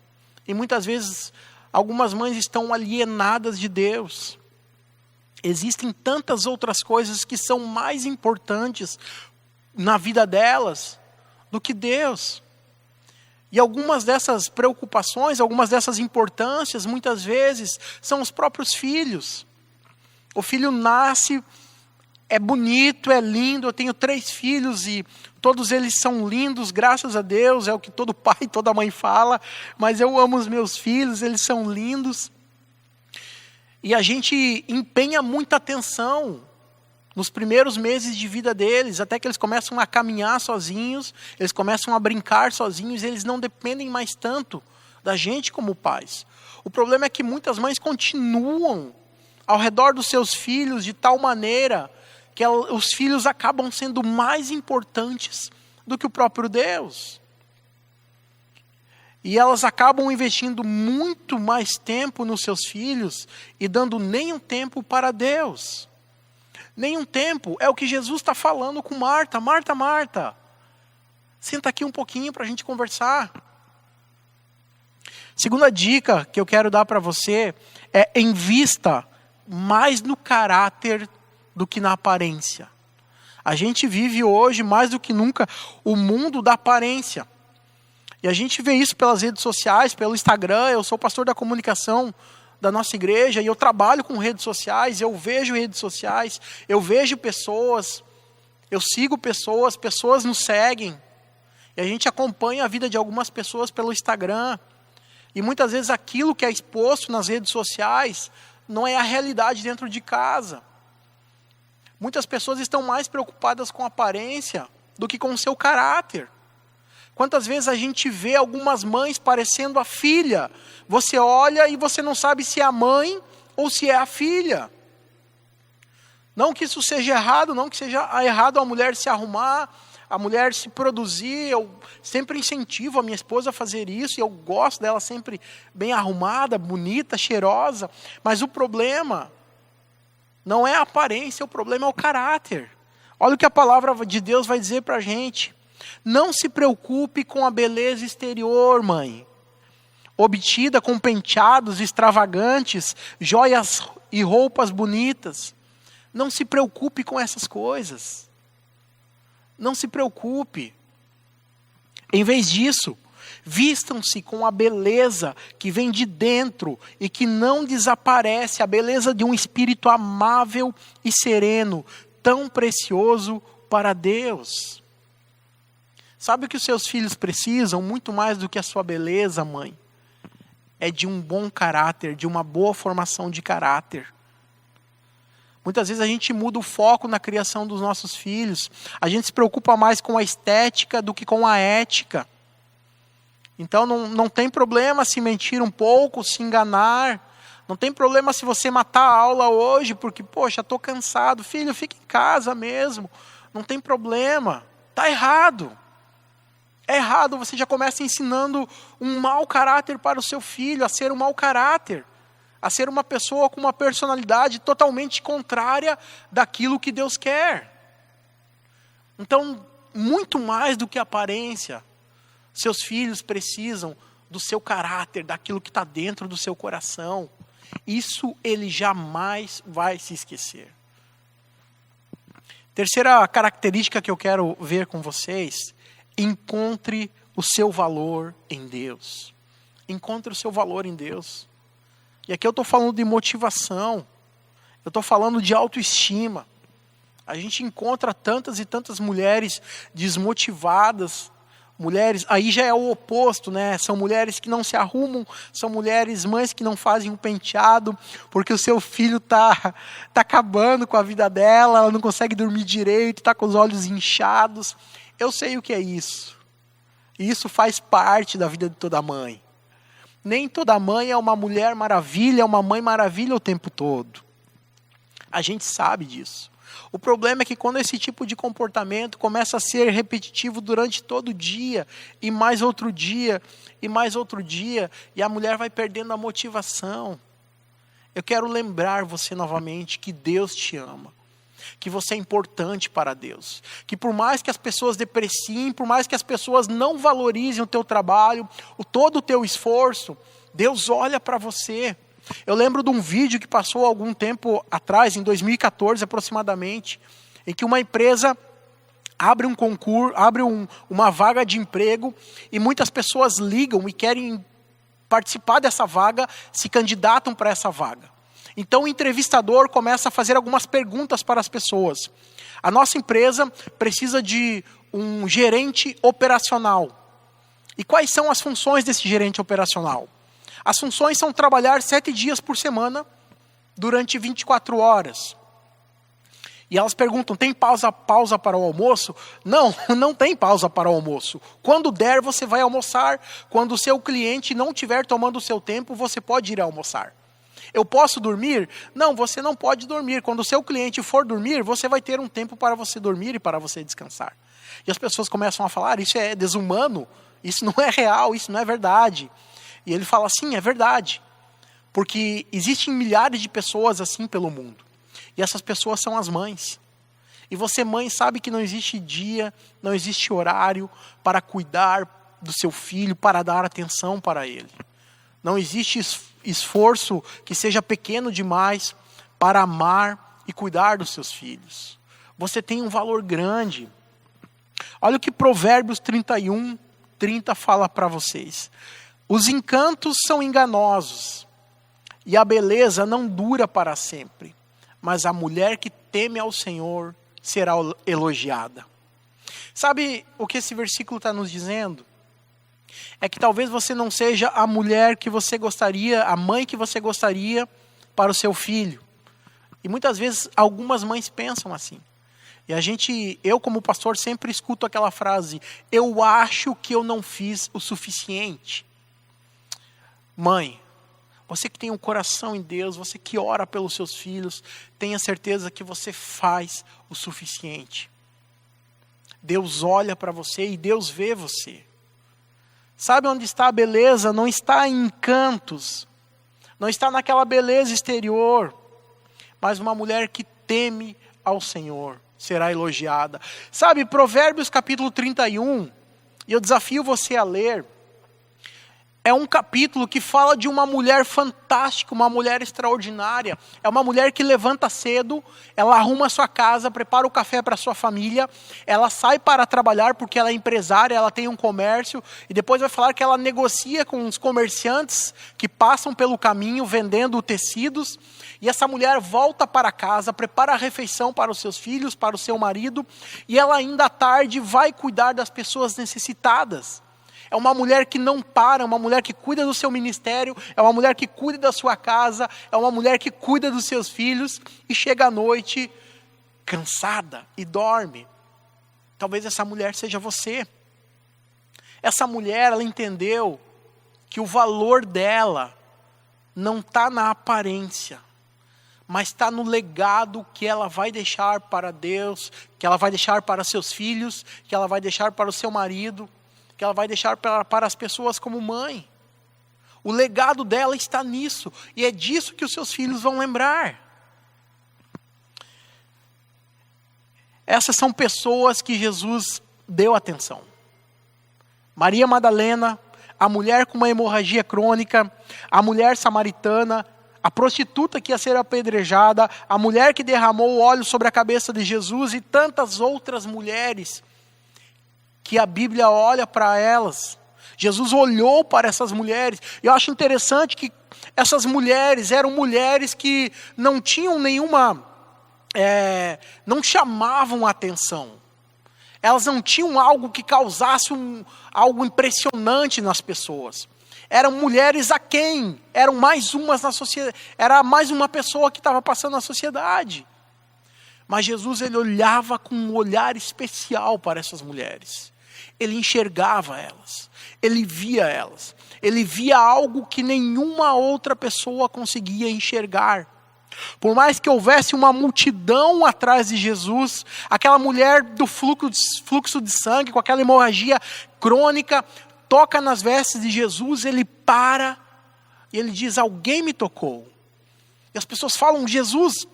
E muitas vezes, algumas mães estão alienadas de Deus. Existem tantas outras coisas que são mais importantes na vida delas do que Deus. E algumas dessas preocupações, algumas dessas importâncias, muitas vezes, são os próprios filhos. O filho nasce, é bonito, é lindo. Eu tenho 3 filhos e todos eles são lindos, graças a Deus. É o que todo pai e toda mãe fala. Mas eu amo os meus filhos, eles são lindos. E a gente empenha muita atenção nos primeiros meses de vida deles, até que eles começam a caminhar sozinhos, eles começam a brincar sozinhos, eles não dependem mais tanto da gente como pais. O problema é que muitas mães continuam ao redor dos seus filhos de tal maneira que os filhos acabam sendo mais importantes do que o próprio Deus. E elas acabam investindo muito mais tempo nos seus filhos e dando nenhum tempo para Deus. Nenhum tempo. É o que Jesus está falando com Marta. Marta, Marta, senta aqui um pouquinho para a gente conversar. Segunda dica que eu quero dar para você é: invista mais no caráter do que na aparência. A gente vive hoje, mais do que nunca, o mundo da aparência. E a gente vê isso pelas redes sociais, pelo Instagram. Eu sou pastor da comunicação da nossa igreja e eu trabalho com redes sociais, eu vejo redes sociais, eu vejo pessoas, eu sigo pessoas, pessoas nos seguem. E a gente acompanha a vida de algumas pessoas pelo Instagram. E muitas vezes aquilo que é exposto nas redes sociais não é a realidade dentro de casa. Muitas pessoas estão mais preocupadas com a aparência do que com o seu caráter. Quantas vezes a gente vê algumas mães parecendo a filha? Você olha e você não sabe se é a mãe ou se é a filha. Não que isso seja errado, não que seja errado a mulher se arrumar, a mulher se produzir. Eu sempre incentivo a minha esposa a fazer isso, e eu gosto dela sempre bem arrumada, bonita, cheirosa. Mas o problema não é a aparência, o problema é o caráter. Olha o que a palavra de Deus vai dizer para a gente. Não se preocupe com a beleza exterior, mãe, obtida com penteados extravagantes, joias e roupas bonitas. Não se preocupe com essas coisas. Não se preocupe. Em vez disso, vistam-se com a beleza que vem de dentro e que não desaparece, a beleza de um espírito amável e sereno, tão precioso para Deus. Sabe o que os seus filhos precisam, muito mais do que a sua beleza, mãe? É de um bom caráter, de uma boa formação de caráter. Muitas vezes a gente muda o foco na criação dos nossos filhos. A gente se preocupa mais com a estética do que com a ética. Então não tem problema se mentir um pouco, se enganar. Não tem problema se você matar a aula hoje, porque, poxa, estou cansado. Filho, fica em casa mesmo. Não tem problema. Está errado. É errado, você já começa ensinando um mau caráter para o seu filho, a ser um mau caráter, a ser uma pessoa com uma personalidade totalmente contrária daquilo que Deus quer. Então, muito mais do que aparência, seus filhos precisam do seu caráter, daquilo que está dentro do seu coração. Isso ele jamais vai se esquecer. Terceira característica que eu quero ver com vocês: encontre o seu valor em Deus. Encontre o seu valor em Deus. E aqui eu estou falando de motivação. Eu estou falando de autoestima. A gente encontra tantas e tantas mulheres desmotivadas. Mulheres, aí já é o oposto, né? São mulheres que não se arrumam, são mulheres, mães que não fazem um penteado, porque o seu filho tá acabando com a vida dela, ela não consegue dormir direito, está com os olhos inchados. Eu sei o que é isso. E isso faz parte da vida de toda mãe. Nem toda mãe é uma mulher maravilha, é uma mãe maravilha o tempo todo. A gente sabe disso. O problema é que quando esse tipo de comportamento começa a ser repetitivo durante todo o dia, e mais outro dia, e mais outro dia, e a mulher vai perdendo a motivação. Eu quero lembrar você novamente que Deus te ama. que você é importante para Deus. Que por mais que as pessoas depreciem, por mais que as pessoas não valorizem o teu trabalho, todo o teu esforço, Deus olha para você. Eu lembro de um vídeo que passou algum tempo atrás, em 2014 aproximadamente, em que uma empresa abre um concurso, uma vaga de emprego, e muitas pessoas ligam e querem participar dessa vaga, se candidatam para essa vaga. Então o entrevistador começa a fazer algumas perguntas para as pessoas. A nossa empresa precisa de um gerente operacional. E quais são as funções desse gerente operacional? As funções são trabalhar 7 dias por semana, durante 24 horas. E elas perguntam, tem pausa para o almoço? Não, não tem pausa para o almoço. Quando der, você vai almoçar. Quando o seu cliente não estiver tomando o seu tempo, você pode ir almoçar. Eu posso dormir? Não, você não pode dormir. Quando o seu cliente for dormir, você vai ter um tempo para você dormir e para você descansar. E as pessoas começam a falar, isso é desumano, isso não é real, isso não é verdade. E ele fala, sim, é verdade. Porque existem milhares de pessoas assim pelo mundo. E essas pessoas são as mães. E você, mãe, sabe que não existe dia, não existe horário para cuidar do seu filho, para dar atenção para ele. Não existe esforço que seja pequeno demais para amar e cuidar dos seus filhos. Você tem um valor grande. Olha o que Provérbios 31:30 fala para vocês. Os encantos são enganosos e a beleza não dura para sempre. Mas a mulher que teme ao Senhor será elogiada. Sabe o que esse versículo está nos dizendo? É que talvez você não seja a mulher que você gostaria, a mãe que você gostaria para o seu filho. E muitas vezes algumas mães pensam assim. E eu como pastor sempre escuto aquela frase, eu acho que eu não fiz o suficiente. Mãe, você que tem um coração em Deus, você que ora pelos seus filhos, tenha certeza que você faz o suficiente. Deus olha para você e Deus vê você. Sabe onde está a beleza? Não está em encantos, não está naquela beleza exterior, mas uma mulher que teme ao Senhor será elogiada. Sabe, Provérbios capítulo 31, e eu desafio você a ler, é um capítulo que fala de uma mulher fantástica, uma mulher extraordinária. É uma mulher que levanta cedo, ela arruma a sua casa, prepara o café para a sua família, ela sai para trabalhar porque ela é empresária, ela tem um comércio, e depois vai falar que ela negocia com os comerciantes que passam pelo caminho vendendo tecidos, e essa mulher volta para casa, prepara a refeição para os seus filhos, para o seu marido, e ela ainda à tarde vai cuidar das pessoas necessitadas. É uma mulher que não para, é uma mulher que cuida do seu ministério, é uma mulher que cuida da sua casa, é uma mulher que cuida dos seus filhos e chega à noite cansada e dorme. Talvez essa mulher seja você. Essa mulher, ela entendeu que o valor dela não está na aparência, mas está no legado que ela vai deixar para Deus, que ela vai deixar para seus filhos, que ela vai deixar para o seu marido, que ela vai deixar para as pessoas como mãe. O legado dela está nisso, e é disso que os seus filhos vão lembrar. Essas são pessoas que Jesus deu atenção. Maria Madalena, a mulher com uma hemorragia crônica, a mulher samaritana, a prostituta que ia ser apedrejada, a mulher que derramou óleo sobre a cabeça de Jesus e tantas outras mulheres que a Bíblia olha para elas. Jesus olhou para essas mulheres. E eu acho interessante que essas mulheres eram mulheres que não tinham nenhuma, não chamavam atenção. Elas não tinham algo que causasse algo impressionante nas pessoas. Eram mulheres aquém, eram mais umas na sociedade, era mais uma pessoa que estava passando na sociedade. Mas Jesus, ele olhava com um olhar especial para essas mulheres. Ele enxergava elas, ele via algo que nenhuma outra pessoa conseguia enxergar. Por mais que houvesse uma multidão atrás de Jesus, aquela mulher do fluxo de sangue, com aquela hemorragia crônica, toca nas vestes de Jesus, ele para e ele diz, alguém me tocou. E as pessoas falam, Jesus,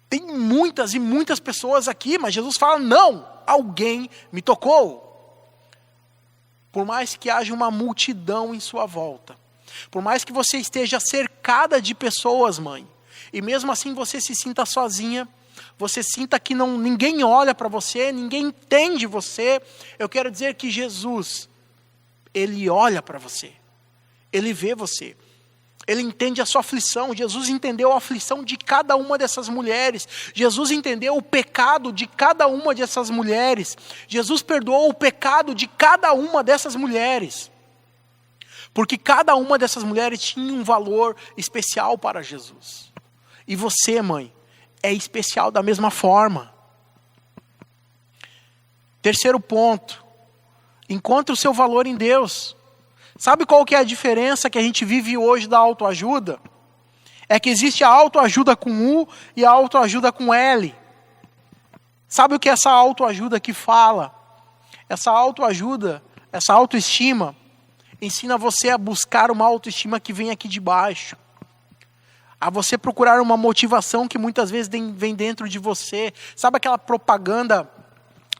Tem muitas e muitas pessoas aqui, mas Jesus fala, não, alguém me tocou. Por mais que haja uma multidão em sua volta, por mais que você esteja cercada de pessoas, mãe, e mesmo assim você se sinta sozinha, você sinta que ninguém olha para você, ninguém entende você, eu quero dizer que Jesus, Ele olha para você, Ele vê você, Ele entende a sua aflição. Jesus entendeu a aflição de cada uma dessas mulheres. Jesus entendeu o pecado de cada uma dessas mulheres. Jesus perdoou o pecado de cada uma dessas mulheres. Porque cada uma dessas mulheres tinha um valor especial para Jesus. E você, mãe, é especial da mesma forma. Terceiro ponto. Encontre o seu valor em Deus. Sabe qual que é a diferença que a gente vive hoje da autoajuda? É que existe a autoajuda com U e a autoajuda com L. Sabe o que é essa autoajuda que fala? Essa autoajuda, essa autoestima, ensina você a buscar uma autoestima que vem aqui de baixo. A você procurar uma motivação que muitas vezes vem dentro de você. Sabe aquela propaganda,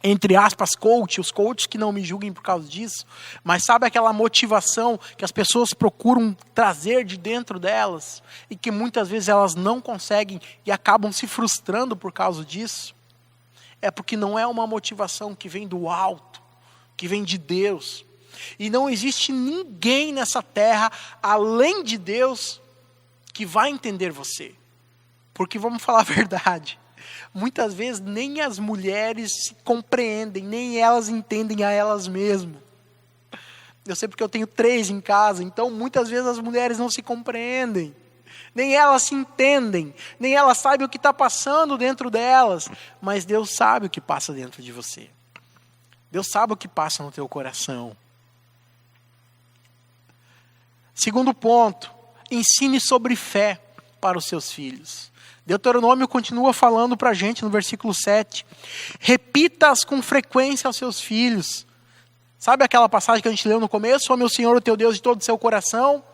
entre aspas, coach, os coaches que não me julguem por causa disso, mas sabe aquela motivação que as pessoas procuram trazer de dentro delas e que muitas vezes elas não conseguem e acabam se frustrando por causa disso? É porque não é uma motivação que vem do alto, que vem de Deus. E não existe ninguém nessa terra, além de Deus, que vai entender você. Porque vamos falar a verdade, muitas vezes nem as mulheres se compreendem, nem elas entendem a elas mesmas. Eu sei porque eu tenho 3 em casa, então muitas vezes as mulheres não se compreendem. Nem elas se entendem, nem elas sabem o que está passando dentro delas. Mas Deus sabe o que passa dentro de você. Deus sabe o que passa no teu coração. Segundo ponto, ensine sobre fé para os seus filhos. Deuteronômio continua falando para a gente no versículo 7. Repita-as com frequência aos seus filhos. Sabe aquela passagem que a gente leu no começo? Ame o Senhor, o teu Deus, de todo o seu coração.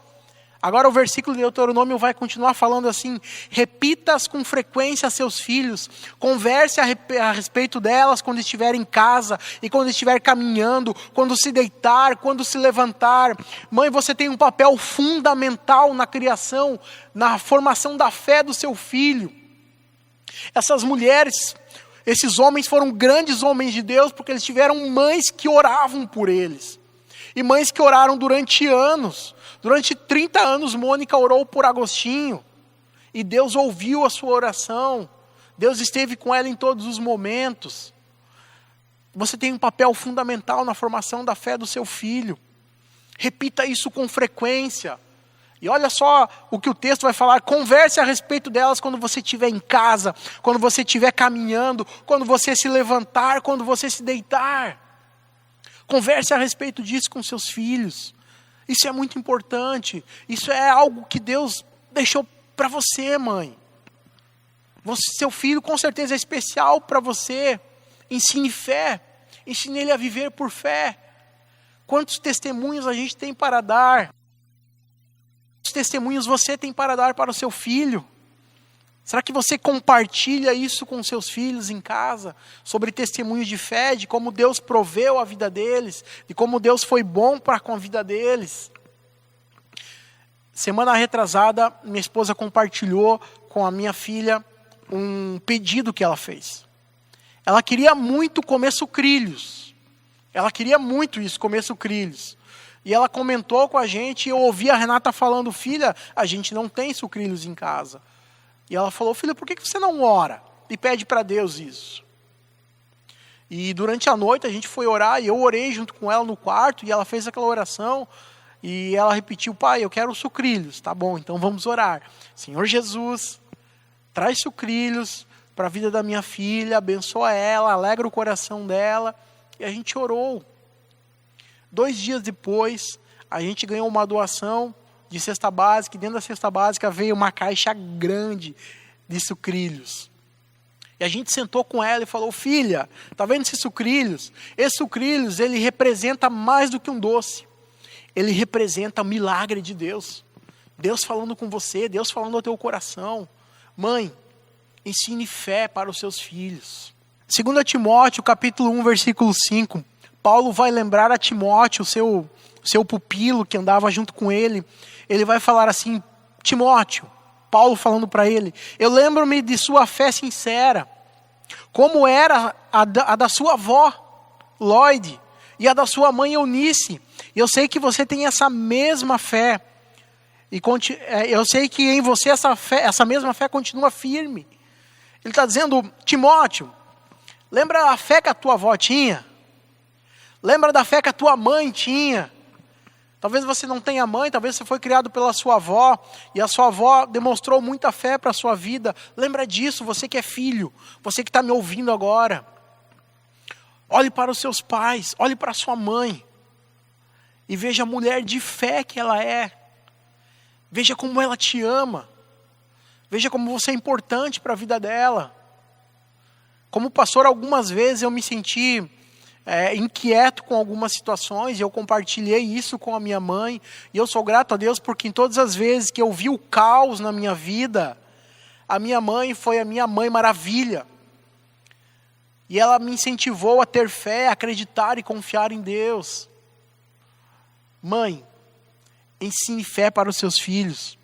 Agora o versículo de Deuteronômio vai continuar falando assim. Repita-as com frequência a seus filhos. Converse a respeito delas quando estiver em casa e quando estiver caminhando, quando se deitar, quando se levantar. Mãe, você tem um papel fundamental na criação, na formação da fé do seu filho. Essas mulheres, esses homens foram grandes homens de Deus porque eles tiveram mães que oravam por eles. E mães que oraram durante anos. Durante 30 anos, Mônica orou por Agostinho. E Deus ouviu a sua oração. Deus esteve com ela em todos os momentos. Você tem um papel fundamental na formação da fé do seu filho. Repita isso com frequência. E olha só o que o texto vai falar. Converse a respeito delas quando você estiver em casa, quando você estiver caminhando, quando você se levantar, quando você se deitar. Converse a respeito disso com seus filhos. Isso é muito importante. Isso é algo que Deus deixou para você, mãe. Seu filho com certeza é especial para você. Ensine fé. Ensine ele a viver por fé. Quantos testemunhos a gente tem para dar? Quantos testemunhos você tem para dar para o seu filho? Será que você compartilha isso com seus filhos em casa? Sobre testemunhos de fé, de como Deus proveu a vida deles, de como Deus foi bom para com a vida deles. Semana retrasada, minha esposa compartilhou com a minha filha um pedido que ela fez. Ela queria muito comer sucrilhos. Ela queria muito isso, comer sucrilhos. E ela comentou com a gente, e eu ouvi a Renata falando, filha, a gente não tem sucrilhos em casa. E ela falou, filha, por que você não ora e pede para Deus isso? E durante a noite a gente foi orar e eu orei junto com ela no quarto e ela fez aquela oração e ela repetiu, pai, eu quero sucrilhos. Tá bom, então vamos orar. Senhor Jesus, traz sucrilhos para a vida da minha filha, abençoa ela, alegra o coração dela. E a gente orou. 2 dias depois, a gente ganhou uma doação de cesta básica, e dentro da cesta básica veio uma caixa grande de sucrilhos. E a gente sentou com ela e falou, filha, tá vendo esses sucrilhos? Esses sucrilhos, ele representa mais do que um doce. Ele representa o milagre de Deus. Deus falando com você, Deus falando ao teu coração. Mãe, Ensine fé para os seus filhos. 2 Timóteo, capítulo 1, versículo 5. Paulo vai lembrar a Timóteo, seu pupilo que andava junto com ele. Ele vai falar assim: Timóteo, Paulo falando para ele, eu lembro-me de sua fé sincera, como era a da sua avó, Lloyd, e a da sua mãe, Eunice. Eu sei que você tem essa mesma fé. E eu sei que em você essa mesma fé continua firme. Ele está dizendo: Timóteo, lembra a fé que a tua avó tinha? Lembra da fé que a tua mãe tinha? Talvez você não tenha mãe, talvez você foi criado pela sua avó, e a sua avó demonstrou muita fé para a sua vida. Lembra disso, você que é filho, você que está me ouvindo agora. Olhe para os seus pais, olhe para a sua mãe, e veja a mulher de fé que ela é. Veja como ela te ama. Veja como você é importante para a vida dela. Como pastor, algumas vezes eu me senti inquieto com algumas situações, e eu compartilhei isso com a minha mãe, e eu sou grato a Deus porque em todas as vezes que eu vi o caos na minha vida, a minha mãe foi a minha mãe maravilha. E ela me incentivou a ter fé, a acreditar e confiar em Deus. Mãe, ensine fé para os seus filhos.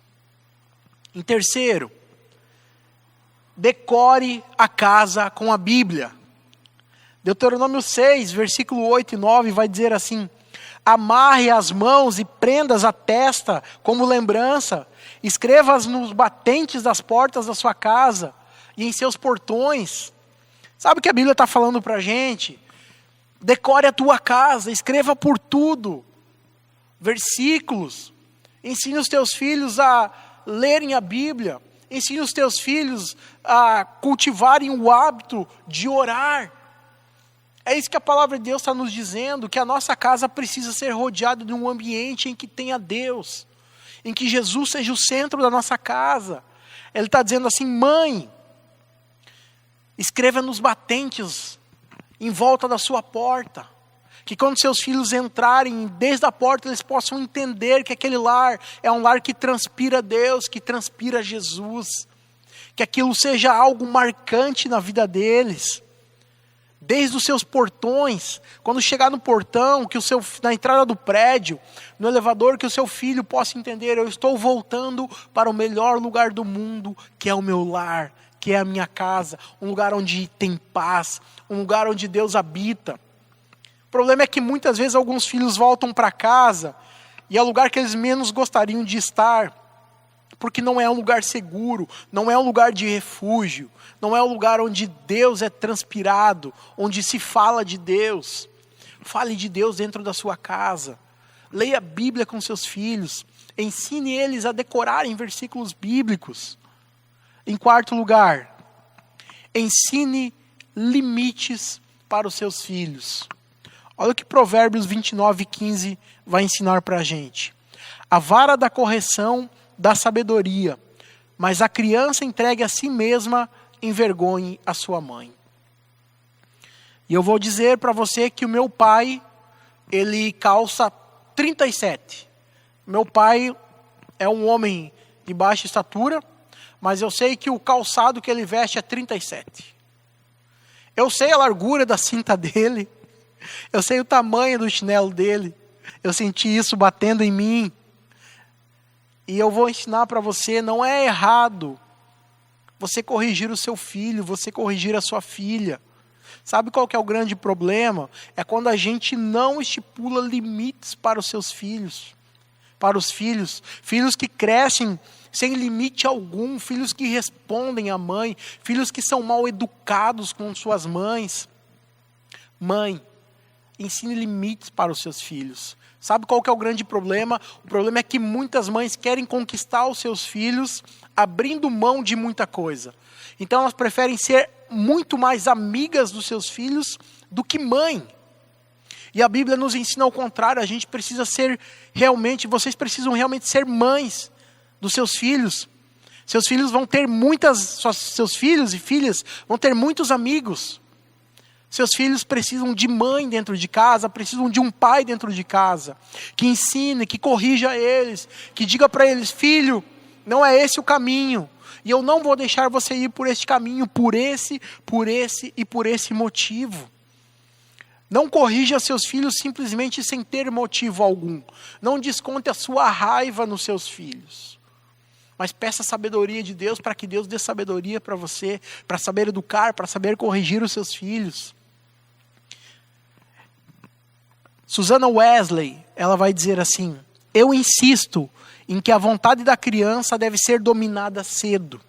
Em terceiro, decore a casa com a Bíblia. Deuteronômio 6, versículo 8 e 9 vai dizer assim: amarre as mãos e prendas a testa como lembrança, escreva-as nos batentes das portas da sua casa e em seus portões. Sabe o que a Bíblia está falando para a gente? Decore a tua casa, escreva por tudo versículos. Ensine os teus filhos a lerem a Bíblia. Ensine os teus filhos a cultivarem o hábito de orar. É isso que a palavra de Deus está nos dizendo, que a nossa casa precisa ser rodeada de um ambiente em que tenha Deus, em que Jesus seja o centro da nossa casa. Ele está dizendo assim: mãe, escreva nos batentes, em volta da sua porta, que quando seus filhos entrarem desde a porta, eles possam entender que aquele lar é um lar que transpira Deus, que transpira Jesus, que aquilo seja algo marcante na vida deles. Desde os seus portões, quando chegar no portão, na entrada do prédio, no elevador, que o seu filho possa entender: eu estou voltando para o melhor lugar do mundo, que é o meu lar, que é a minha casa, um lugar onde tem paz, um lugar onde Deus habita. O problema é que muitas vezes alguns filhos voltam para casa, e é o lugar que eles menos gostariam de estar, porque não é um lugar seguro, não é um lugar de refúgio, não é um lugar onde Deus é transpirado, onde se fala de Deus. Fale de Deus dentro da sua casa. Leia a Bíblia com seus filhos. Ensine eles a decorarem versículos bíblicos. Em quarto lugar, ensine limites para os seus filhos. Olha o que Provérbios 29:15 vai ensinar para a gente. A vara da correção dá sabedoria, mas a criança entregue a si mesma envergonhe a sua mãe. E eu vou dizer para você que o meu pai, ele calça 37. Meu pai é um homem de baixa estatura, mas eu sei que o calçado que ele veste é 37. Eu sei a largura da cinta dele, eu sei o tamanho do chinelo dele, eu senti isso batendo em mim. E eu vou ensinar para você: não é errado você corrigir o seu filho, você corrigir a sua filha. Sabe qual que é o grande problema? É quando a gente não estipula limites para os seus filhos. Para os filhos. Filhos que crescem sem limite algum. Filhos que respondem à mãe. Filhos que são mal educados com suas mães. Mãe, ensine limites para os seus filhos. Sabe qual que é o grande problema? O problema é que muitas mães querem conquistar os seus filhos abrindo mão de muita coisa. Então elas preferem ser muito mais amigas dos seus filhos do que mãe. E a Bíblia nos ensina ao contrário. A gente precisa ser realmente, vocês precisam realmente ser mães dos seus filhos. Seus filhos vão ter seus filhos e filhas vão ter muitos amigos. Seus filhos precisam de mãe dentro de casa, precisam de um pai dentro de casa, que ensine, que corrija eles, que diga para eles: filho, não é esse o caminho. e eu não vou deixar você ir por este caminho, por esse e por esse motivo. Não corrija seus filhos simplesmente sem ter motivo algum. Não desconte a sua raiva nos seus filhos. Mas peça a sabedoria de Deus para que Deus dê sabedoria para você, para saber educar, para saber corrigir os seus filhos. Susana Wesley, ela vai dizer assim: eu insisto em que a vontade da criança deve ser dominada cedo.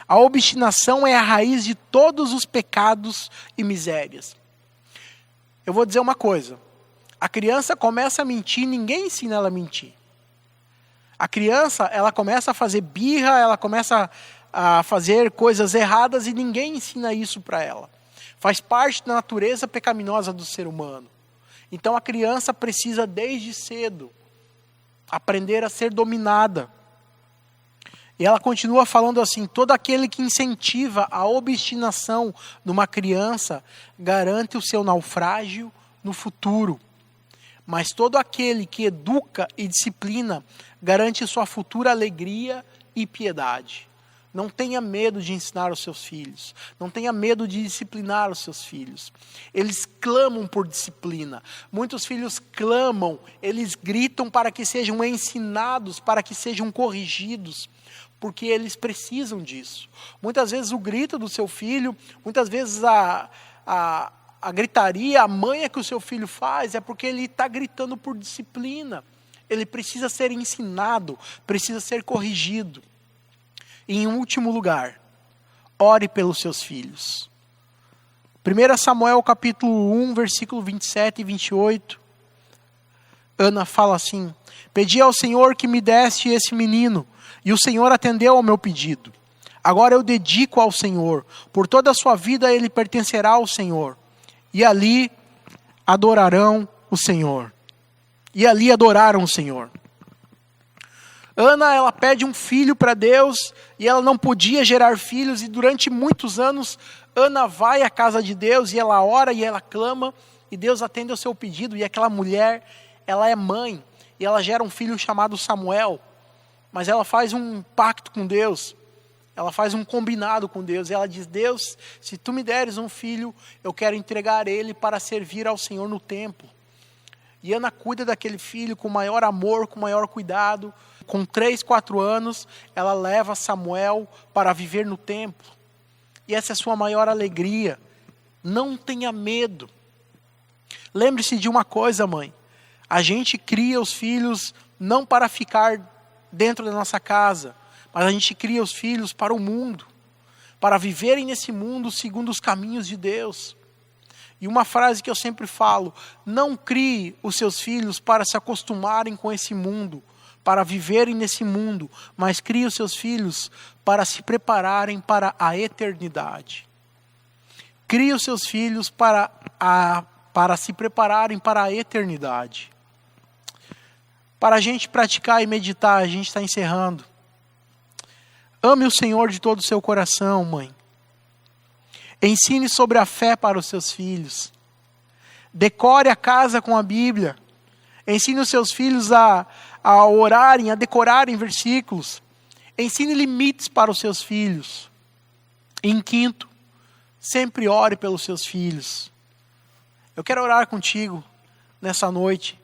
A obstinação é a raiz de todos os pecados e misérias. Eu vou dizer uma coisa: a criança começa a mentir, ninguém ensina ela a mentir. A criança, ela começa a fazer birra, ela começa a fazer coisas erradas e ninguém ensina isso para ela. Faz parte da natureza pecaminosa do ser humano. Então a criança precisa desde cedo aprender a ser dominada. E ela continua falando assim: todo aquele que incentiva a obstinação numa criança garante o seu naufrágio no futuro. Mas todo aquele que educa e disciplina garante sua futura alegria e piedade. Não tenha medo de ensinar os seus filhos. Não tenha medo de disciplinar os seus filhos. Eles clamam por disciplina. Muitos filhos clamam, eles gritam para que sejam ensinados, para que sejam corrigidos, porque eles precisam disso. Muitas vezes o grito do seu filho, muitas vezes a gritaria, a manha que o seu filho faz, é porque ele está gritando por disciplina. Ele precisa ser ensinado, precisa ser corrigido. E em último lugar, ore pelos seus filhos. 1 Samuel capítulo 1, versículo 27 e 28. Ana fala assim: pedi ao Senhor que me desse esse menino, e o Senhor atendeu ao meu pedido. Agora eu dedico ao Senhor, por toda a sua vida ele pertencerá ao Senhor. E ali adorarão o Senhor. E ali adoraram o Senhor. Ana, ela pede um filho para Deus, e ela não podia gerar filhos, e durante muitos anos, Ana vai à casa de Deus, e ela ora, e ela clama, e Deus atende ao seu pedido, e aquela mulher, ela é mãe, e ela gera um filho chamado Samuel, mas ela faz um pacto com Deus, ela faz um combinado com Deus, e ela diz: Deus, se tu me deres um filho, eu quero entregar ele para servir ao Senhor no templo. E Ana cuida daquele filho com maior amor, com maior cuidado. Com 3, 4 anos, ela leva Samuel para viver no templo. E essa é a sua maior alegria. Não tenha medo. Lembre-se de uma coisa, mãe. A gente cria os filhos não para ficar dentro da nossa casa, mas a gente cria os filhos para o mundo, para viverem nesse mundo segundo os caminhos de Deus. E uma frase que eu sempre falo: não crie os seus filhos para se acostumarem com esse mundo, para viverem nesse mundo, mas crie os seus filhos para se prepararem para a eternidade. Crie os seus filhos para se prepararem para a eternidade. Para a gente praticar e meditar, a gente está encerrando. Ame o Senhor de todo o seu coração, mãe. Ensine sobre a fé para os seus filhos. Decore a casa com a Bíblia. Ensine os seus filhos a orarem, a decorarem versículos. Ensine limites para os seus filhos. E em quinto, sempre ore pelos seus filhos. Eu quero orar contigo nessa noite.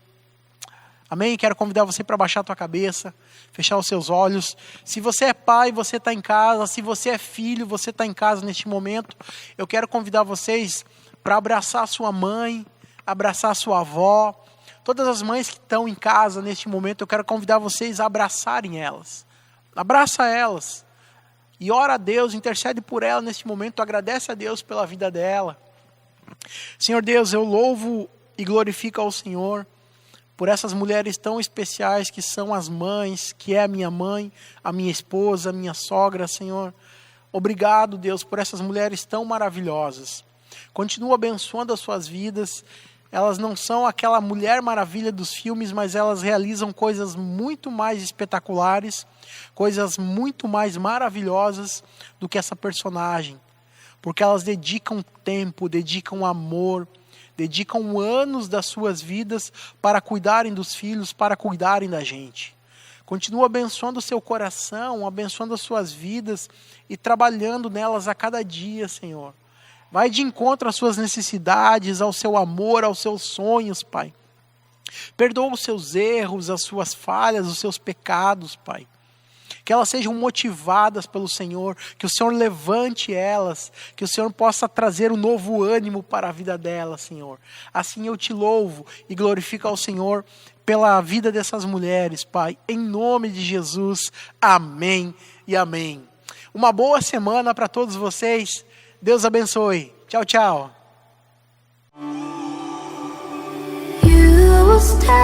Amém? Quero convidar você para baixar a tua cabeça, fechar os seus olhos. Se você é pai, você está em casa. Se você é filho, você está em casa neste momento. Eu quero convidar vocês para abraçar a sua mãe, abraçar a sua avó. Todas as mães que estão em casa neste momento, eu quero convidar vocês a abraçarem elas. Abraça elas. E ora a Deus, intercede por ela neste momento. Agradece a Deus pela vida dela. Senhor Deus, eu louvo e glorifico ao Senhor por essas mulheres tão especiais que são as mães, que é a minha mãe, a minha esposa, a minha sogra, Senhor. Obrigado, Deus, por essas mulheres tão maravilhosas. Continua abençoando as suas vidas. Elas não são aquela mulher maravilha dos filmes, mas elas realizam coisas muito mais espetaculares, coisas muito mais maravilhosas do que essa personagem. Porque elas dedicam tempo, dedicam amor, dedicam anos das suas vidas para cuidarem dos filhos, para cuidarem da gente. Continua abençoando o seu coração, abençoando as suas vidas e trabalhando nelas a cada dia, Senhor. Vai de encontro às suas necessidades, ao seu amor, aos seus sonhos, Pai. Perdoa os seus erros, as suas falhas, os seus pecados, Pai. Que elas sejam motivadas pelo Senhor, que o Senhor levante elas, que o Senhor possa trazer um novo ânimo para a vida delas, Senhor. Assim eu te louvo e glorifico ao Senhor pela vida dessas mulheres, Pai. Em nome de Jesus, amém e amém. Uma boa semana para todos vocês. Deus abençoe. Tchau, tchau. You will stand